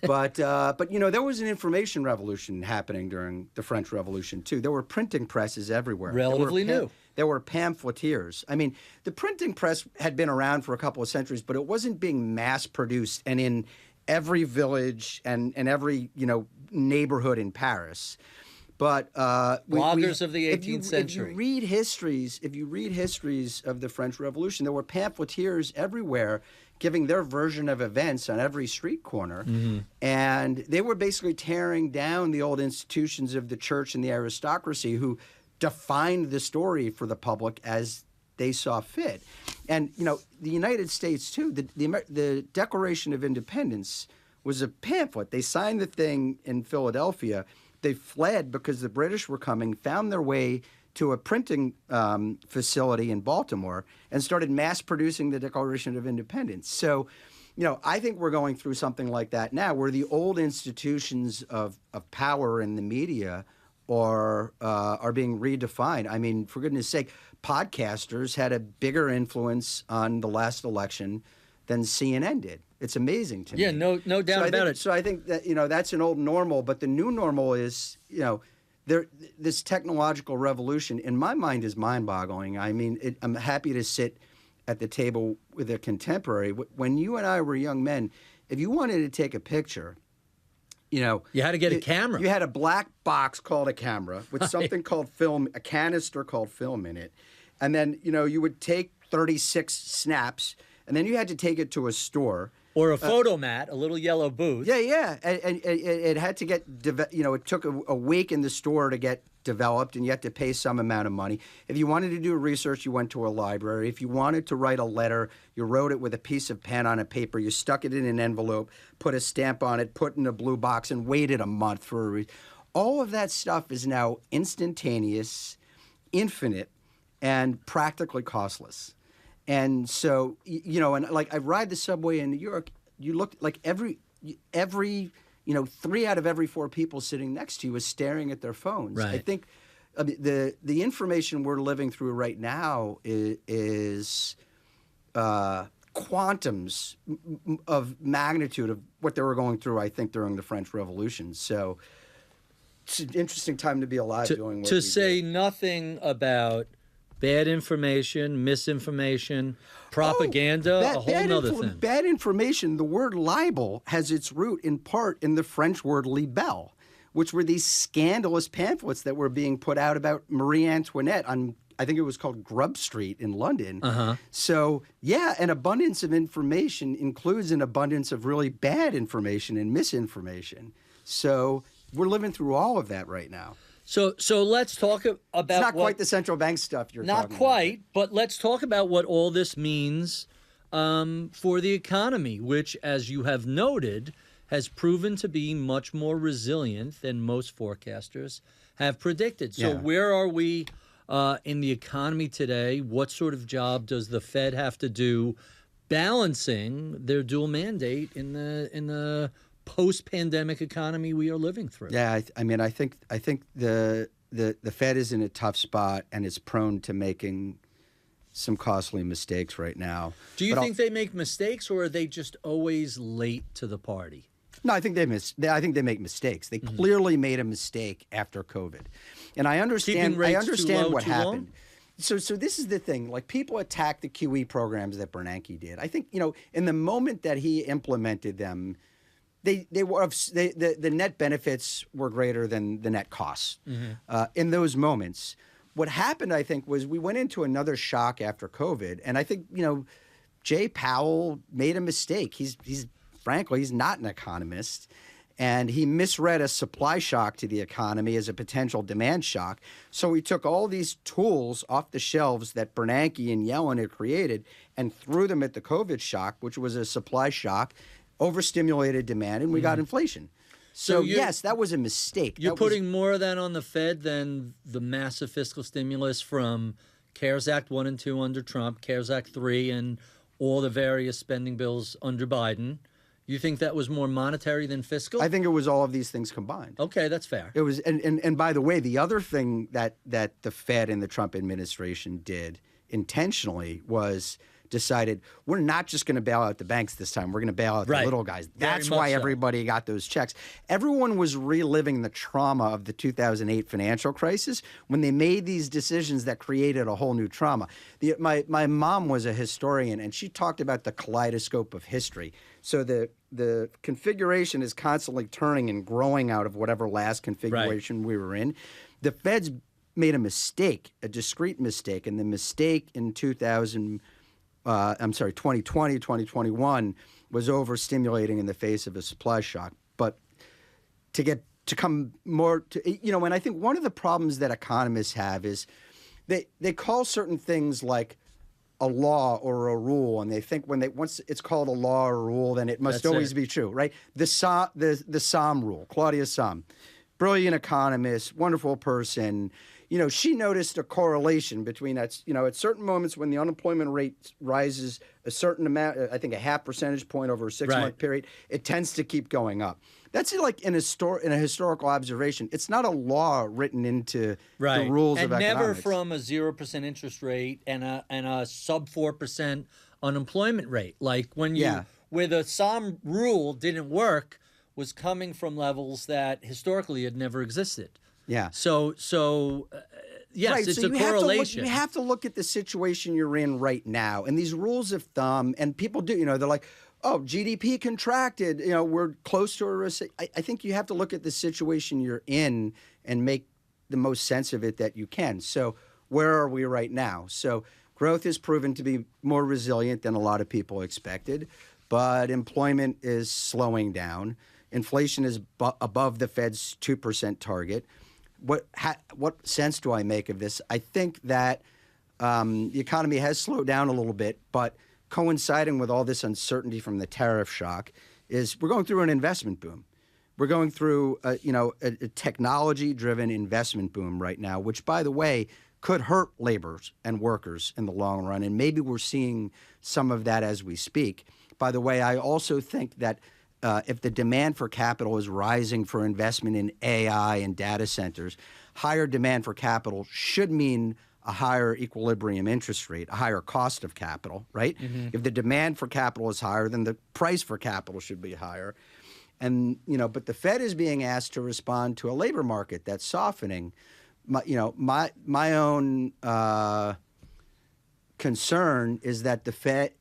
but there was an information revolution happening during the French Revolution too. There were printing presses everywhere. Relatively new. There were pamphleteers. I mean, the printing press had been around for a couple of centuries, but it wasn't being mass produced and in every village and every neighborhood in Paris. But bloggers of the 18th century. If you read histories of the French Revolution, there were pamphleteers everywhere giving their version of events on every street corner, and they were basically tearing down the old institutions of the church and the aristocracy, who defined the story for the public as they saw fit. And the United States too. The Declaration of Independence was a pamphlet. They signed the thing in Philadelphia. They fled because the British were coming, found their way to a printing facility in Baltimore, and started mass producing the Declaration of Independence. So, I think we're going through something like that now, where the old institutions of power in the media are being redefined. I mean, for goodness sake, podcasters had a bigger influence on the last election than CNN did. It's amazing to me. Yeah, no doubt about it. So I think that that's an old normal, but the new normal is this technological revolution in my mind is mind-boggling. I mean, I'm happy to sit at the table with a contemporary. When you and I were young men, if you wanted to take a picture, you had to get a camera. You had a black box called a camera with something called film, a canister called film in it, and then you would take 36 snaps, and then you had to take it to a store. Or a photomat, a little yellow booth. Yeah. And it had to get, it took a week in the store to get developed, and you had to pay some amount of money. If you wanted to do research, you went to a library. If you wanted to write a letter, you wrote it with a piece of pen on a paper. You stuck it in an envelope, put a stamp on it, put it in a blue box, and waited a month for a all of that stuff is now instantaneous, infinite, and practically costless. And so, and like I ride the subway in New York, you look like every 3 out of every 4 people sitting next to you is staring at their phones. Right. I think the information we're living through right now is quantums of magnitude of what they were going through, I think, during the French Revolution. So it's an interesting time to be alive doing what we do. To say nothing about bad information, misinformation, propaganda, a whole nother thing. Bad information, the word libel has its root in part in the French word libelle, which were these scandalous pamphlets that were being put out about Marie Antoinette on, I think it was called Grub Street in London. So, yeah, an abundance of information includes an abundance of really bad information and misinformation. So we're living through all of that right now. So let's talk about it's not quite the central bank stuff you're talking about. Not quite, but let's talk about what all this means for the economy, which, as you have noted, has proven to be much more resilient than most forecasters have predicted. So where are we in the economy today? What sort of job does the Fed have to do balancing their dual mandate in the post-pandemic economy we are living through? Yeah, I think the Fed is in a tough spot and is prone to making some costly mistakes right now. Do you think they make mistakes, or are they just always late to the party? No, I think they make mistakes. They clearly made a mistake after COVID, and I understand what happened. So this is the thing. Like, people attack the QE programs that Bernanke did. I think in the moment that he implemented them, the net benefits were greater than the net costs in those moments. what happened, I think, was we went into another shock after COVID. And I think, Jay Powell made a mistake. Frankly, he's not an economist. And he misread a supply shock to the economy as a potential demand shock. So he took all these tools off the shelves that Bernanke and Yellen had created and threw them at the COVID shock, which was a supply shock, overstimulated demand, and we got inflation. So yes, that was a mistake. You're putting more of that on the Fed than the massive fiscal stimulus from CARES Act 1 and 2 under Trump, CARES Act 3, and all the various spending bills under Biden. You think that was more monetary than fiscal? I think it was all of these things combined. Okay, that's fair. It was, and by the way, the other thing that the Fed and the Trump administration did intentionally was decided we're not just going to bail out the banks this time. We're going to bail out the little guys. That's why everybody got those checks. Everyone was reliving the trauma of the 2008 financial crisis when they made these decisions that created a whole new trauma. My mom was a historian, and she talked about the kaleidoscope of history. So the configuration is constantly turning and growing out of whatever last configuration we were in. The Fed's made a mistake, a discrete mistake, and the mistake in 2020, 2021 was overstimulating in the face of a supply shock. But to come more to, and I think one of the problems that economists have is they call certain things like a law or a rule, and they think once it's called a law or a rule, then it must always be true, right? The Somm rule, Claudia Somm, brilliant economist, wonderful person. She noticed a correlation between that, at certain moments when the unemployment rate rises a certain amount, I think a half percentage point over a 6-month period, it tends to keep going up. That's like in a historical observation. It's not a law written into the rules of economics. And never from a 0% interest rate and a sub 4% unemployment rate. Like where the Somm rule didn't work was coming from levels that historically had never existed. Yeah. So yes, it's a correlation. You have to look at the situation you're in right now, and these rules of thumb. And people do, they're like, "Oh, GDP contracted. We're close to a recession." I think you have to look at the situation you're in and make the most sense of it that you can. So where are we right now? So growth has proven to be more resilient than a lot of people expected, but employment is slowing down. Inflation is above the Fed's 2% target. What sense do I make of this? I think that the economy has slowed down a little bit, but coinciding with all this uncertainty from the tariff shock is we're going through an investment boom. We're going through a technology-driven investment boom right now, which, by the way, could hurt laborers and workers in the long run, and maybe we're seeing some of that as we speak. By the way, I also think that if the demand for capital is rising for investment in AI and data centers, higher demand for capital should mean a higher equilibrium interest rate, a higher cost of capital, right? Mm-hmm. If the demand for capital is higher, then the price for capital should be higher. And, but the Fed is being asked to respond to a labor market that's softening. My own concern is that the Fed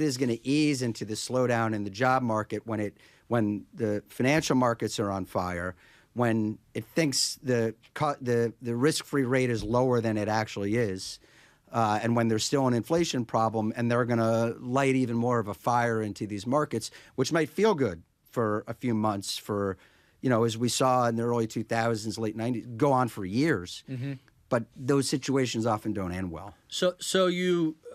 is going to ease into the slowdown in the job market when the financial markets are on fire, when it thinks the risk-free rate is lower than it actually is, and when there's still an inflation problem, and they're going to light even more of a fire into these markets, which might feel good for a few months, for as we saw in the early 2000s, late 90s, go on for years. Mm-hmm. But those situations often don't end well. So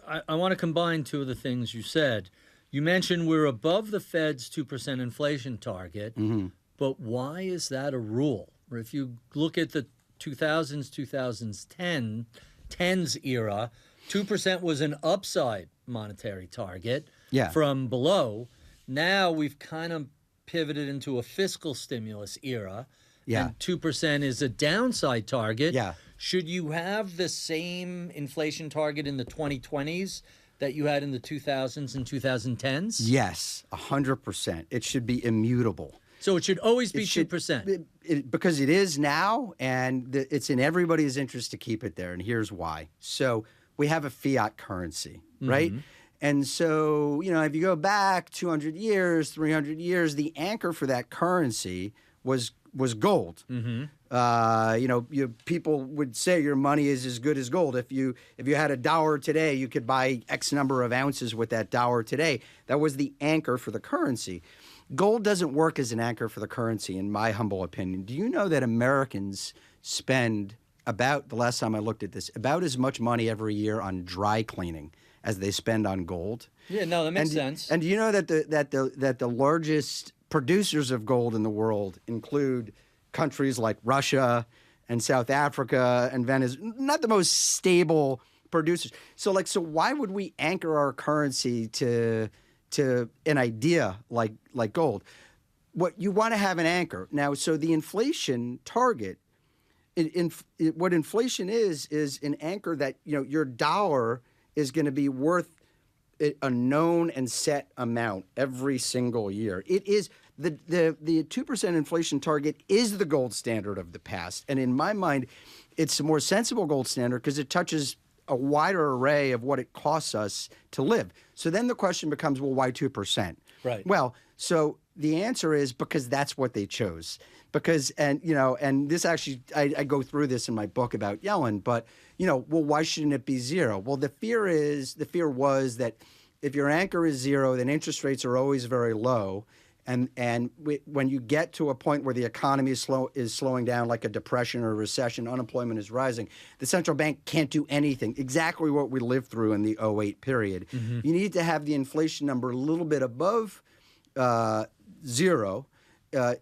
I want to combine two of the things you said. You mentioned we're above the Fed's 2% inflation target, mm-hmm. but why is that a rule? Or if you look at the 2000s, 2010s era, 2% was an upside monetary target from below. Now we've kind of pivoted into a fiscal stimulus era, and 2% is a downside target. Yeah. Should you have the same inflation target in the 2020s that you had in the 2000s and 2010s? Yes, 100%. It should be immutable. So it should always be 2%? Because it is now, and it's in everybody's interest to keep it there, and here's why. So we have a fiat currency, right? Mm-hmm. And so, if you go back 200 years, 300 years, the anchor for that currency was was gold. People would say your money is as good as gold. If you had $1 today, you could buy X number of ounces with that $1 today. That was the anchor for the currency. Gold doesn't work as an anchor for the currency, in my humble opinion. Do you know that Americans spend about, the last time I looked at this, about as much money every year on dry cleaning as they spend on gold? Yeah, no, that makes sense. And do you know that the largest producers of gold in the world include countries like Russia and South Africa and Venezuela, not the most stable producers. So why would we anchor our currency to an idea like gold? What you want to have an anchor. Now, so the inflation target, what inflation is an anchor that, your dollar is going to be worth a known and set amount every single year. It is the 2% inflation target is the gold standard of the past. And in my mind, it's a more sensible gold standard because it touches a wider array of what it costs us to live. So then the question becomes, well, why 2%? Right. Well, so the answer is because that's what they chose. Because, and this actually, I go through this in my book about Yellen, but, well, why shouldn't it be zero? Well, the fear was that if your anchor is zero, then interest rates are always very low. And when you get to a point where the economy is slowing down, like a depression or a recession, unemployment is rising, the central bank can't do anything. Exactly what we lived through in the 2008 period. You need to have the inflation number a little bit above zero.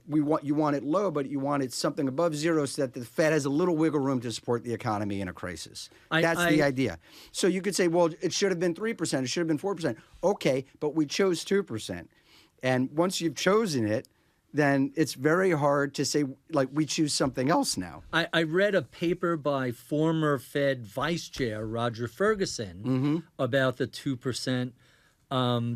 You want it low, but you want it something above zero so that the Fed has a little wiggle room to support the economy in a crisis. That's the idea. So you could say, well, it should have been 3%, it should have been 4%. Okay, but we chose 2%. And once you've chosen it, then it's very hard to say, we choose something else now. I read a paper by former Fed Vice Chair Roger Ferguson about the 2%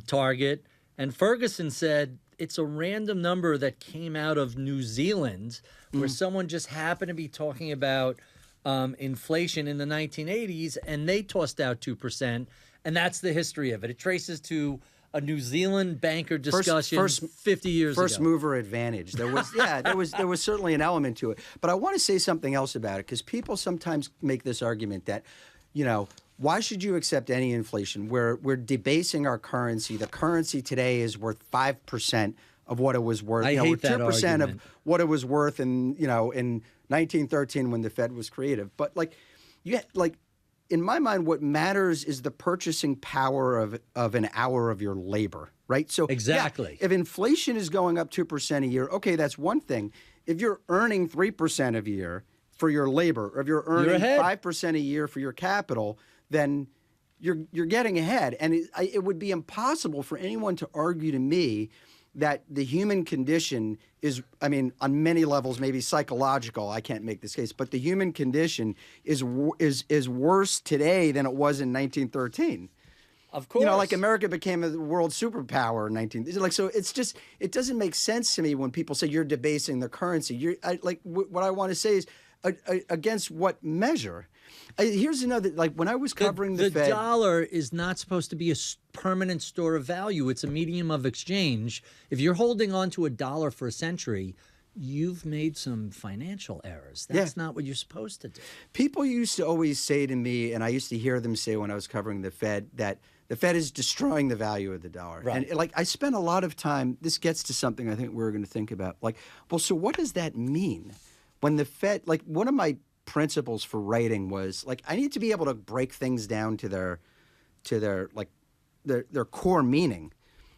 target. And Ferguson said it's a random number that came out of New Zealand where someone just happened to be talking about inflation in the 1980s, and they tossed out 2%. And that's the history of it. It traces to a New Zealand banker discussion 50 years ago. First mover advantage. There was certainly an element to it. But I want to say something else about it because people sometimes make this argument that, why should you accept any inflation? We're debasing our currency. The currency today is worth 5% of what it was worth. I hate that 2% argument. of what it was worth in 1913 when the Fed was created. But in my mind, what matters is the purchasing power of an hour of your labor, right? So exactly. If inflation is going up 2% a year, okay, that's one thing. If you're earning 3% a year for your labor, or if you're earning 5% a year for your capital, then you're getting ahead. And it would be impossible for anyone to argue to me that the human condition is, on many levels, maybe psychological. I can't make this case, but the human condition is worse today than it was in 1913. Of course. America became a world superpower in 19. So it's just, it doesn't make sense to me when people say you're debasing the currency. What I want to say is against what measure? Here's another, when I was covering the Fed. The dollar is not supposed to be a permanent store of value. It's a medium of exchange. If you're holding on to $1 for a century, you've made some financial errors. That's not what you're supposed to do. People used to always say to me, and I used to hear them say when I was covering the Fed, that the Fed is destroying the value of the dollar. Right. And I spent a lot of time, this gets to something I think we're going to think about. So what does that mean? When the Fed, one of my principles for writing was I need to be able to break things down to their core meaning.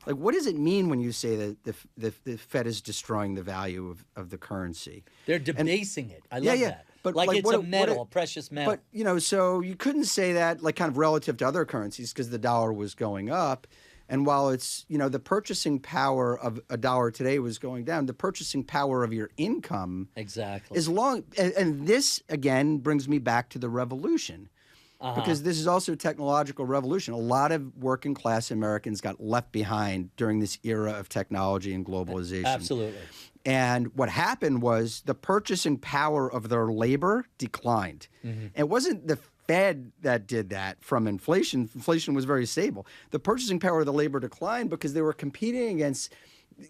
What does it mean when you say that the Fed is destroying the value of the currency? They're debasing it. I love that. But it's a metal, a precious metal. But so you couldn't say that kind of relative to other currencies because the dollar was going up. And while it's, the purchasing power of $1 today was going down, the purchasing power of your income is long. And this, again, brings me back to the revolution. Because this is also a technological revolution. A lot of working class Americans got left behind during this era of technology and globalization. Absolutely. And what happened was the purchasing power of their labor declined. It wasn't the Fed that did that from inflation. Inflation was very stable. The purchasing power of the labor declined because they were competing against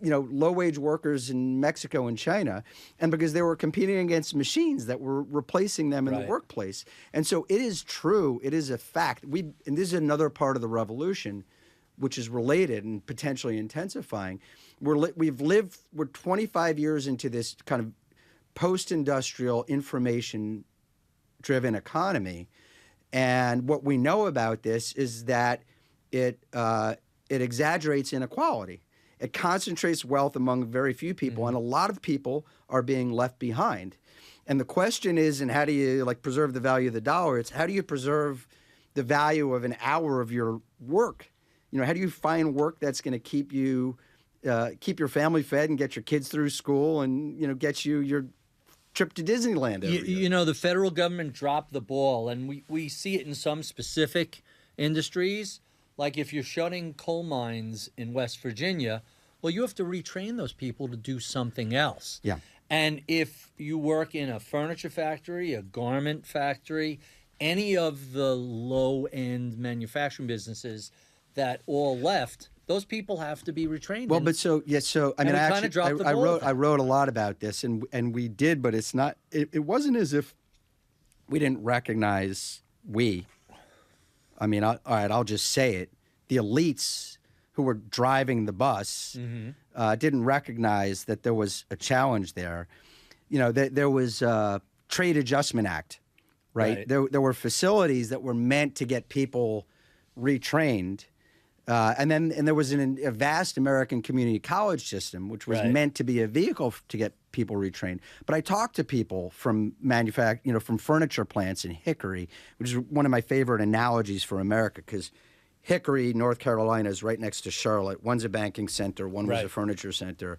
low-wage workers in Mexico and China, and because they were competing against machines that were replacing them in the workplace. And so it is true. It is a fact. And this is another part of the revolution, which is related and potentially intensifying. We're 25 years into this kind of post-industrial information-driven economy, and what we know about this is that it exaggerates inequality. It concentrates wealth among very few people, and a lot of people are being left behind. And the question is, and how do you preserve the value of the dollar? It's how do you preserve the value of an hour of your work? How do you find work that's going to keep your family fed and get your kids through school and get you your trip to Disneyland every year? The federal government dropped the ball, and we see it in some specific industries. Like if you're shutting coal mines in West Virginia, well, you have to retrain those people to do something else. Yeah. And if you work in a furniture factory, a garment factory, any of the low-end manufacturing businesses that all left, those people have to be retrained. Well, I wrote a lot about this, and we did, but it's not. It wasn't as if we didn't recognize I'll just say it. The elites who were driving the bus didn't recognize that there was a challenge there. There was a Trade Adjustment Act, right? There were facilities that were meant to get people retrained. And there was a vast American community college system, which was meant to be a vehicle to get people retrained. But I talked to people from from furniture plants in Hickory, which is one of my favorite analogies for America, because Hickory, North Carolina, is right next to Charlotte. One's a banking center, one was a furniture center.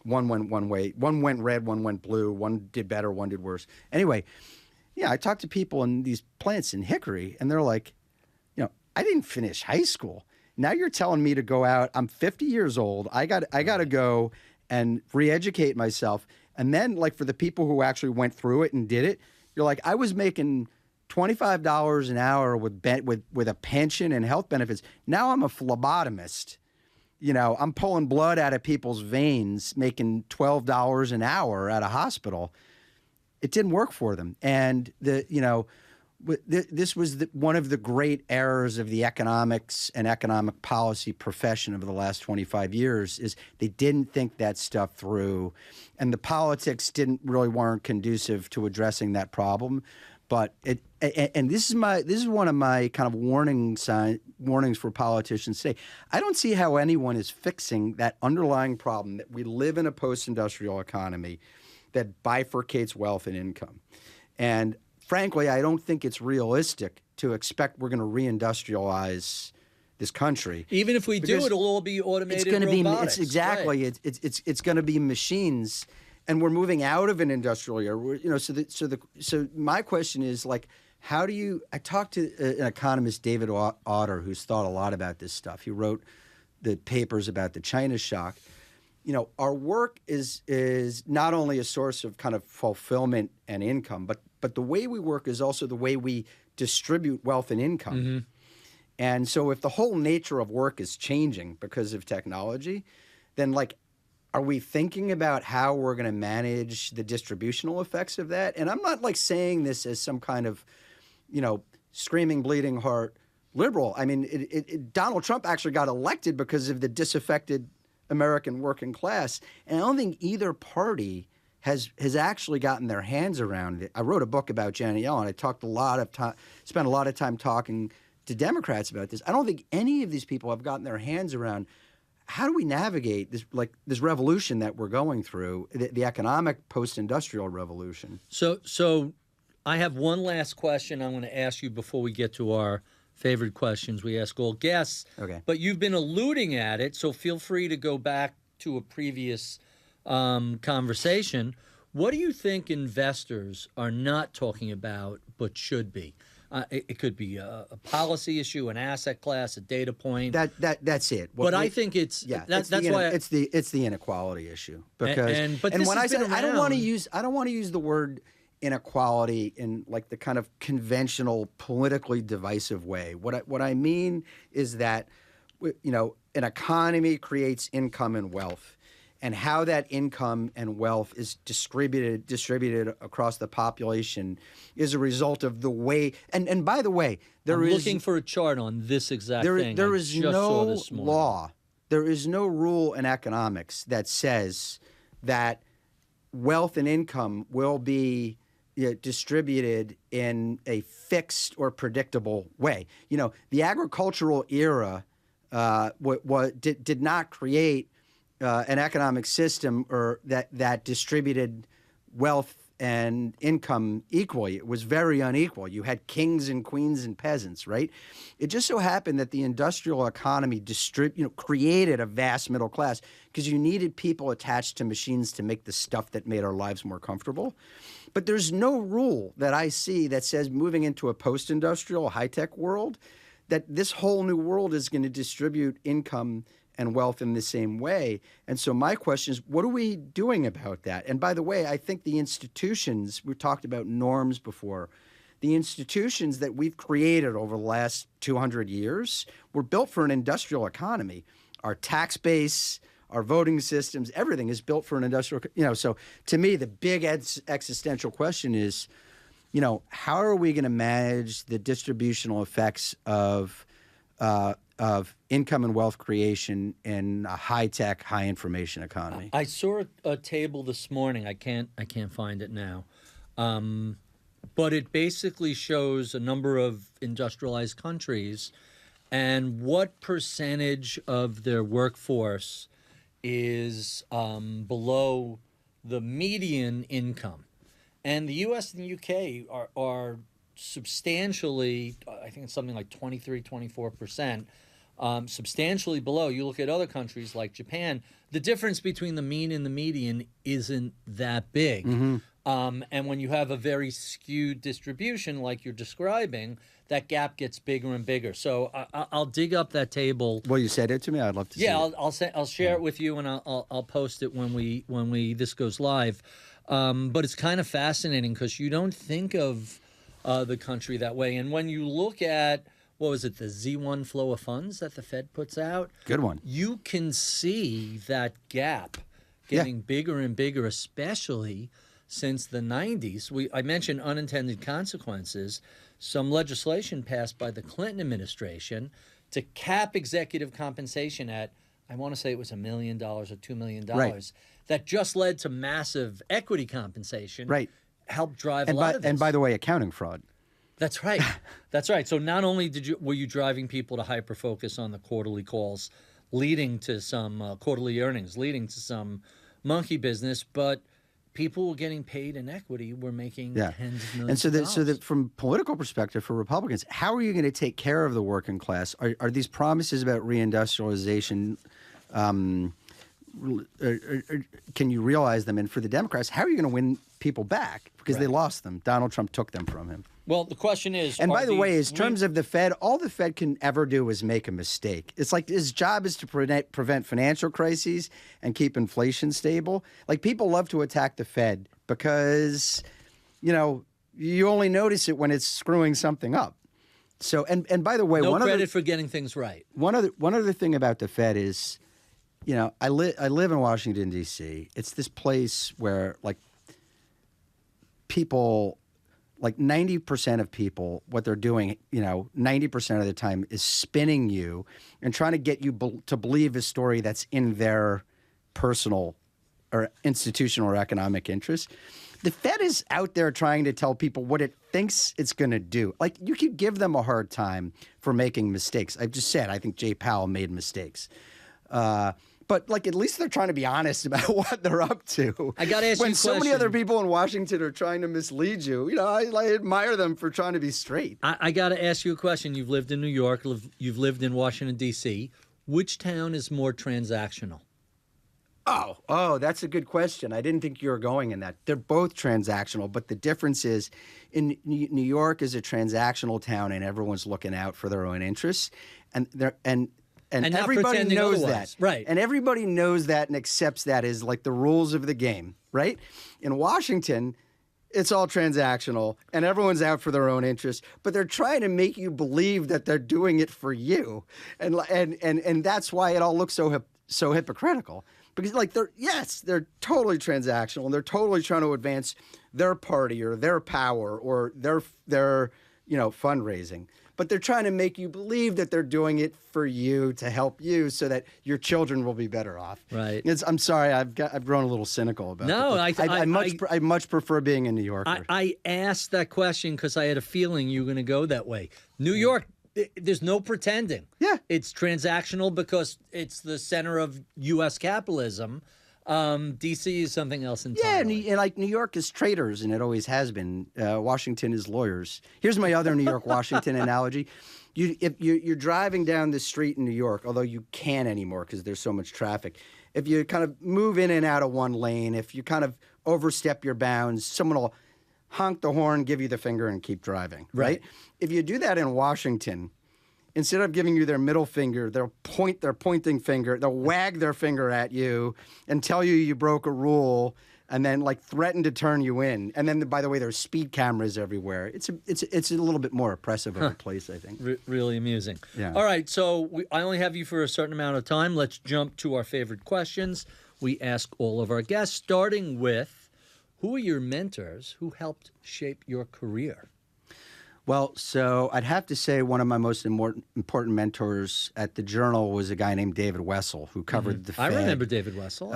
One went one way. One went red, one went blue. One did better, one did worse. Anyway, I talked to people in these plants in Hickory, and they're like, I didn't finish high school. Now you're telling me to go out. I'm 50 years old. I got to go and re-educate myself. And then, for the people who actually went through it and did it, you're like, I was making $25 an hour with a pension and health benefits. Now I'm a phlebotomist. I'm pulling blood out of people's veins, making $12 an hour at a hospital. It didn't work for them, and this was one of the great errors of the economics and economic policy profession over the last 25 years is they didn't think that stuff through, and the politics weren't conducive to addressing that problem. But this is one of my kind of warnings for politicians today. I don't see how anyone is fixing that underlying problem that we live in a post-industrial economy that bifurcates wealth and income, and frankly, I don't think it's realistic to expect we're going to reindustrialize this country. Even if we do, it'll all be automated. It's going to be exactly. It's going to be machines, and we're moving out of an industrial era. So my question is how do you? I talked to an economist, David Otter, who's thought a lot about this stuff. He wrote the papers about the China shock. Our work is not only a source of kind of fulfillment and income, but the way we work is also the way we distribute wealth and income. Mm-hmm. And so if the whole nature of work is changing because of technology, then are we thinking about how we're going to manage the distributional effects of that? And I'm not saying this as some kind of, screaming, bleeding heart liberal. I mean, Donald Trump actually got elected because of the disaffected American working class. And I don't think either party has actually gotten their hands around it. I wrote a book about Janet Yellen. I spent a lot of time talking to Democrats about this. I don't think any of these people have gotten their hands around how do we navigate this revolution that we're going through, the economic post-industrial revolution. So I have one last question I'm going to ask you before we get to our favorite questions we ask all guests. Okay. But you've been alluding at it, so feel free to go back to a previous conversation. What do you think investors are not talking about but should be? It could be a policy issue, an asset class, a data point. That's it. But I think it's it's the inequality issue because when I said I don't want to use the word inequality in the kind of conventional politically divisive way. What I mean is that an economy creates income and wealth. and how that income and wealth is distributed across the population is a result of the way. And by the way, I'm looking for a chart on this exact thing. There I is just saw this no morning. law. There is no rule in economics that says that wealth and income will be distributed in a fixed or predictable way. The agricultural era did not create an economic system or that distributed wealth and income equally. It was very unequal. You had kings and queens and peasants, right? It just so happened that the industrial economy created a vast middle class because you needed people attached to machines to make the stuff that made our lives more comfortable. But there's no rule that I see that says moving into a post-industrial, high-tech world, that this whole new world is going to distribute income and wealth in the same way. And so my question is, what are we doing about that? And by the way, I think the institutions, we talked about norms before, the institutions that we've created over the last 200 years were built for an industrial economy. Our tax base, our voting systems, everything is built for an industrial, so to me, the big existential question is, how are we going to manage the distributional effects of income and wealth creation in a high-tech, high-information economy? I saw a table this morning. I can't find it now, but it basically shows a number of industrialized countries and what percentage of their workforce is below the median income. And the U.S. and the U.K. are substantially, I think it's something like 23, 24%, substantially below. You look at other countries like Japan, the difference between the mean and the median isn't that big. Mm-hmm. And when you have a very skewed distribution like you're describing, that gap gets bigger and bigger. So I'll dig up that table. Well, you said it to me. I'd love to see it. I'll share it with you, and I'll post it when this goes live. But it's kind of fascinating because you don't think of the country that way. And when you look at, what was it, the Z1 flow of funds that the Fed puts out? Good one. You can see that gap getting bigger and bigger, especially since the 90s. I mentioned unintended consequences. Some legislation passed by the Clinton administration to cap executive compensation at, I want to say it was $1 million or $2 million. Right. That just led to massive equity compensation. Right. Helped drive a lot of this. And by the way, accounting fraud. That's right. That's right. So not only were you driving people to hyper-focus on the quarterly calls, leading to some quarterly earnings, leading to some monkey business, but people were getting paid in equity were making tens of millions of dollars. So from political perspective for Republicans, how are you going to take care of the working class? Are these promises about reindustrialization, can you realize them? And for the Democrats, how are you going to win people back? Because they lost them. Donald Trump took them from him. Well, the question is... And by the way, in terms of the Fed, all the Fed can ever do is make a mistake. It's like his job is to prevent financial crises and keep inflation stable. Like, people love to attack the Fed because, you only notice it when it's screwing something up. So, and by the way... No credit for getting things right. One other thing about the Fed is, I live in Washington, D.C. It's this place where, people... 90% of people, what they're doing, 90% of the time is spinning you and trying to get you to believe a story that's in their personal or institutional or economic interest. The Fed is out there trying to tell people what it thinks it's going to do. You could give them a hard time for making mistakes. I've just said I think Jay Powell made mistakes. But at least they're trying to be honest about what they're up to. I got to ask you a question. When so many other people in Washington are trying to mislead you, I admire them for trying to be straight. I got to ask you a question. You've lived in New York. You've lived in Washington, D.C. Which town is more transactional? Oh, that's a good question. I didn't think you were going in that. They're both transactional, but the difference is in New York is a transactional town and everyone's looking out for their own interests. And everybody knows that. Right. And everybody knows that and accepts that as the rules of the game, right? In Washington, it's all transactional and everyone's out for their own interests, but they're trying to make you believe that they're doing it for you. And that's why it all looks so hypocritical. because like they're totally transactional and they're totally trying to advance their party or their power or their fundraising. But they're trying to make you believe that they're doing it for you to help you so that your children will be better off. Right. I'm sorry, I've grown a little cynical about it. No, I much prefer being a New Yorker. I asked that question because I had a feeling you were going to go that way. New York, there's no pretending. Yeah. It's transactional because it's the center of U.S. capitalism. D.C. is something else entirely. Yeah, and like New York is traders, and it always has been. Washington is lawyers. Here's my other New York-Washington analogy. If you're driving down the street in New York, although you can't anymore because there's so much traffic, if you kind of move in and out of one lane, if you kind of overstep your bounds, someone will honk the horn, give you the finger, and keep driving, right? If you do that in Washington, instead of giving you their middle finger, they'll point their pointing finger, they'll wag their finger at you and tell you broke a rule and then like threaten to turn you in. And then, by the way, there's speed cameras everywhere. It's a little bit more oppressive of a place, I think. Really amusing. Yeah. All right, so I only have you for a certain amount of time. Let's jump to our favorite questions. We ask all of our guests, starting with, who are your mentors who helped shape your career? Well, so I'd have to say one of my most important mentors at the Journal was a guy named David Wessel, who covered the Fed. I remember David Wessel.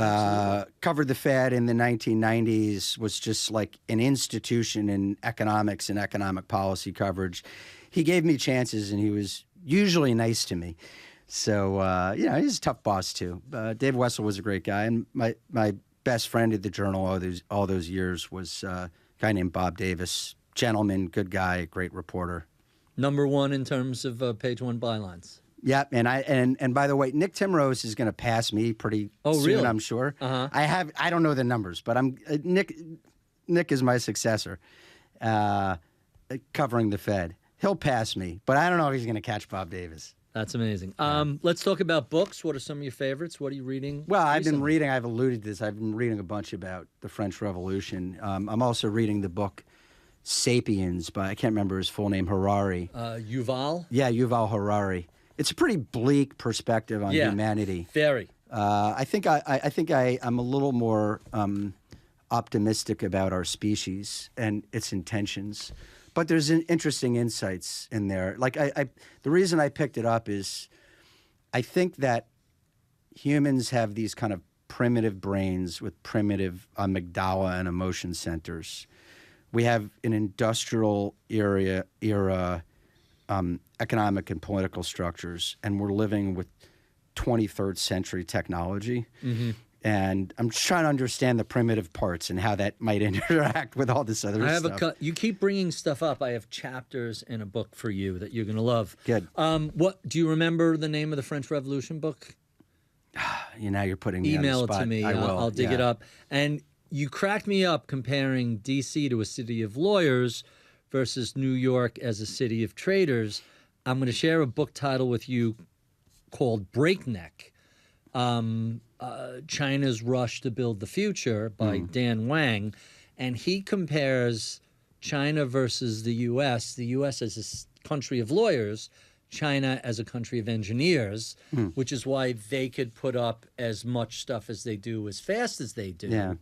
Covered the Fed in the 1990s, was just like an institution in economics and economic policy coverage. He gave me chances, and he was usually nice to me. So, he's a tough boss, too. David Wessel was a great guy, and my best friend at the Journal all those years was a guy named Bob Davis. Gentleman, good guy, great reporter. Number one in terms of page one bylines. Yeah, and by the way, Nick Timrose is going to pass me pretty soon, really? I'm sure. Uh-huh. I don't know the numbers, but Nick is my successor, covering the Fed. He'll pass me, but I don't know if he's going to catch Bob Davis. That's amazing. Let's talk about books. What are some of your favorites? What are you reading? Well, I've been reading. I've alluded to this. I've been reading a bunch about the French Revolution. I'm also reading the book Sapiens by, I can't remember his full name, Harari. Yuval? Yeah, Yuval Harari. It's a pretty bleak perspective on humanity. Very. I think I'm a little more optimistic about our species and its intentions, but there's interesting insights in there. Like the reason I picked it up is I think that humans have these kind of primitive brains with primitive amygdala and emotion centers. We have an industrial era economic and political structures, and we're living with 23rd century technology. Mm-hmm. And I'm trying to understand the primitive parts and how that might interact with all this other stuff. You keep bringing stuff up. I have chapters in a book for you that you're going to love. Good. What do you remember the name of the French Revolution book? Now you're putting me Email on the spot. It to me. I will. I'll dig it up. And you cracked me up comparing D.C. to a city of lawyers versus New York as a city of traders. I'm going to share a book title with you called Breakneck. China's Rush to Build the Future by Dan Wang. And he compares China versus the U.S., the U.S. as a country of lawyers, China as a country of engineers, which is why they could put up as much stuff as they do as fast as they do. Yeah.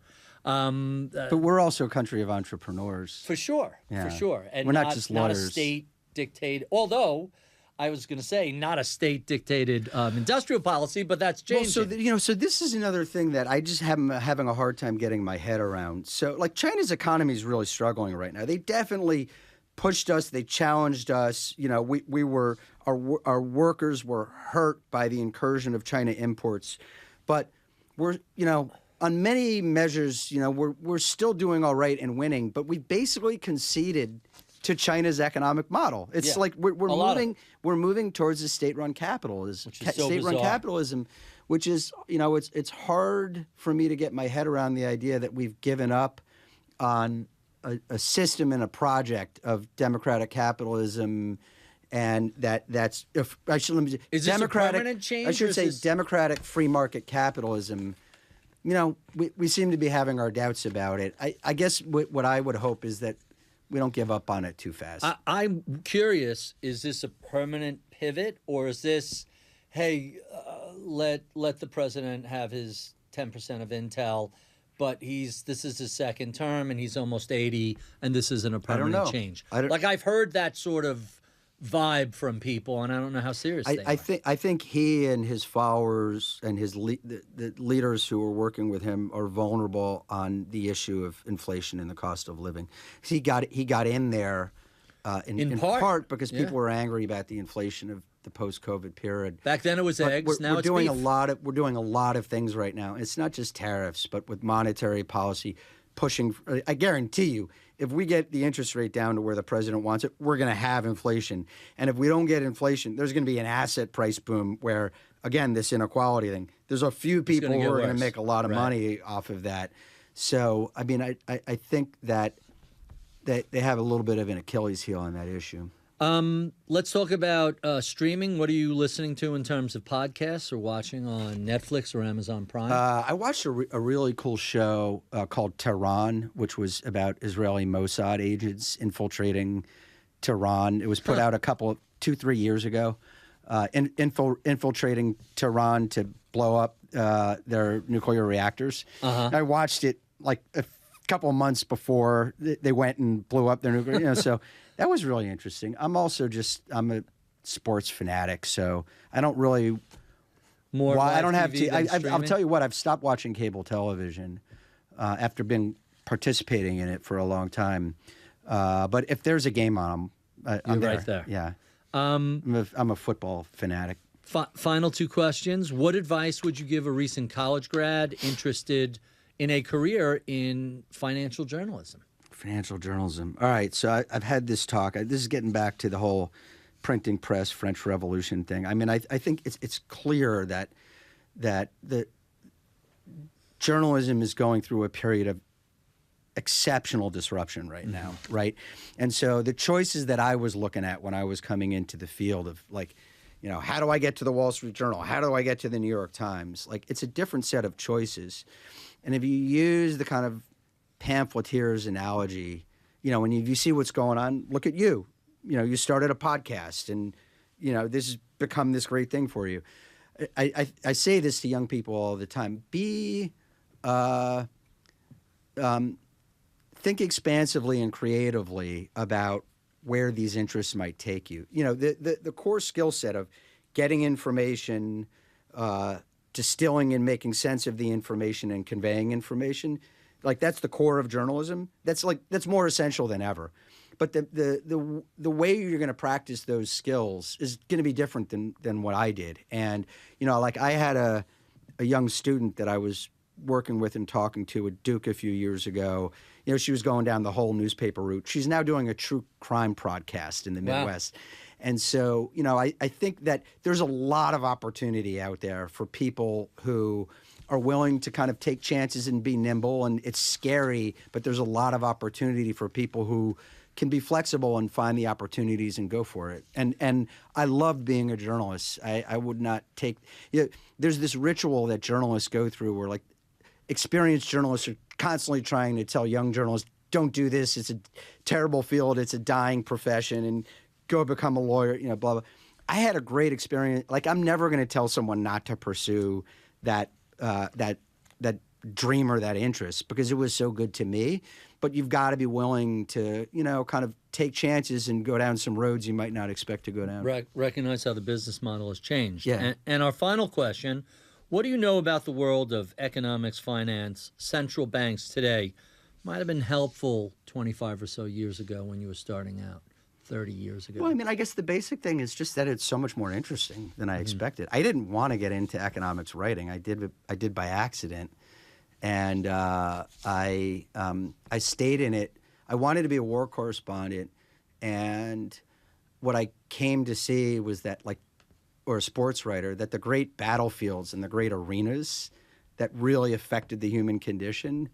But we're also a country of entrepreneurs. For sure, Yeah. for sure. And We're not just not a lawyers. state-dictated, although I was going to say not a state-dictated industrial policy, but that's changing. Well, so this is another thing that I just having a hard time getting my head around. So, like, China's economy is really struggling right now. They definitely pushed us. They challenged us. You know, we were our workers were hurt by the incursion of China imports, but we're on many measures, we're still doing all right and winning. But we basically conceded to China's economic model. It's like we're moving towards a state-run capitalism. State-run capitalism, which is it's hard for me to get my head around the idea that we've given up on a system and a project of democratic capitalism, and that's if I should let me is this a permanent change? I should say democratic free market capitalism. We seem to be having our doubts about it. I guess what I would hope is that we don't give up on it too fast. I'm curious, is this a permanent pivot, or is this, hey, let the president have his 10% of Intel, but this is his second term, and he's almost 80, and this isn't a permanent change. I've heard that sort of vibe from people, and I don't know how serious they are. I think he and his followers and the leaders who are working with him are vulnerable on the issue of inflation and the cost of living. He got in there in part because people were angry about the inflation of the post-COVID period. Back then it was eggs. Now it's beef. We're doing a lot of things right now. It's not just tariffs, but with monetary policy pushing. I guarantee you, if we get the interest rate down to where the president wants it, we're going to have inflation. And if we don't get inflation, there's going to be an asset price boom where, again, this inequality thing, there's a few people who are going to make a lot of money off of that. So, I mean, I think that they have a little bit of an Achilles heel on that issue. Let's talk about streaming. What are you listening to in terms of podcasts or watching on Netflix or Amazon Prime? I watched a really cool show called Tehran, which was about Israeli Mossad agents infiltrating Tehran. It was put out 2-3 years ago, infiltrating Tehran to blow up their nuclear reactors. I watched it like a couple of months before they went and blew up their nuclear. So that was really interesting. I'm a sports fanatic, so I don't really. I don't have to. I'll tell you what. I've stopped watching cable television after participating in it for a long time. But if there's a game on, I'm right there. Yeah. I'm a football fanatic. Final two questions. What advice would you give a recent college grad interested in a career in financial journalism? Financial journalism. All right. So I've had this talk. This is getting back to the whole printing press, French Revolution thing. I mean, I think it's clear that the journalism is going through a period of exceptional disruption right now, right? And so the choices that I was looking at when I was coming into the field of like, how do I get to the Wall Street Journal? How do I get to the New York Times? Like, it's a different set of choices. And if you use the kind of pamphleteer's analogy, when you see what's going on, look at you. You started a podcast and, this has become this great thing for you. I say this to young people all the time. Think expansively and creatively about where these interests might take you. The core skill set of getting information, distilling and making sense of the information and conveying information, like that's the core of journalism. That's more essential than ever. But the way you're going to practice those skills is going to be different than what I did. And like I had a young student that I was working with and talking to at Duke a few years ago. She was going down the whole newspaper route. She's now doing a true crime podcast in the Midwest. And so, I think that there's a lot of opportunity out there for people who are willing to kind of take chances and be nimble. And it's scary, but there's a lot of opportunity for people who can be flexible and find the opportunities and go for it. And I love being a journalist. I would not take there's this ritual that journalists go through where like experienced journalists are constantly trying to tell young journalists, don't do this. It's a terrible field. It's a dying profession, and go become a lawyer, blah, blah. I had a great experience. Like, I'm never going to tell someone not to pursue that dream or that interest because it was so good to me. But you've got to be willing to, kind of take chances and go down some roads you might not expect to go down. Recognize how the business model has changed. Yeah. And our final question, what do you know about the world of economics, finance, central banks today? Might have been helpful 25 or so years ago when you were starting out, 30 years ago. Well, I mean, I guess the basic thing is just that it's so much more interesting than I expected. I didn't want to get into economics writing. I did by accident. And I stayed in it. I wanted to be a war correspondent. And what I came to see was that, or a sports writer, that the great battlefields and the great arenas that really affected the human condition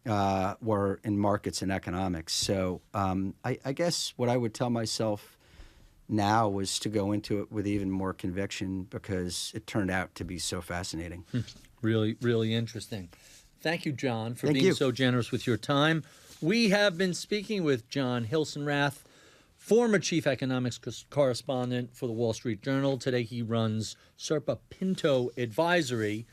were in markets and economics. So I guess what I would tell myself now was to go into it with even more conviction because it turned out to be so fascinating. Really, really interesting. Thank you, Jon, for being so generous with your time. We have been speaking with Jon Hilsenrath, former chief economics correspondent for the Wall Street Journal. Today he runs Serpa Pinto Advisory.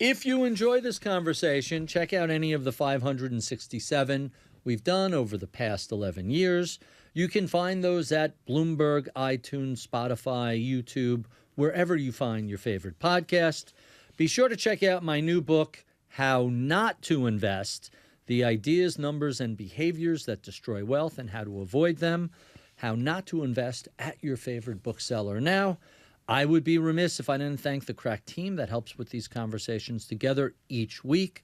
If you enjoy this conversation, check out any of the 567 we've done over the past 11 years. You can find those at Bloomberg, iTunes, Spotify, YouTube, wherever you find your favorite podcast. Be sure to check out my new book, How Not to Invest: The Ideas, Numbers, and Behaviors That Destroy Wealth and How to Avoid Them. How Not to Invest, at your favorite bookseller now. I would be remiss if I didn't thank the crack team that helps put these conversations together each week.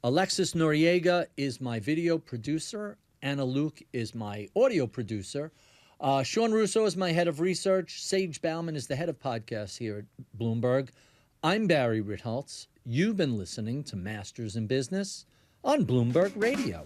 Alexis Noriega is my video producer. Anna Luke is my audio producer. Sean Russo is my head of research. Sage Bauman is the head of podcasts here at Bloomberg. I'm Barry Ritholtz. You've been listening to Masters in Business on Bloomberg Radio.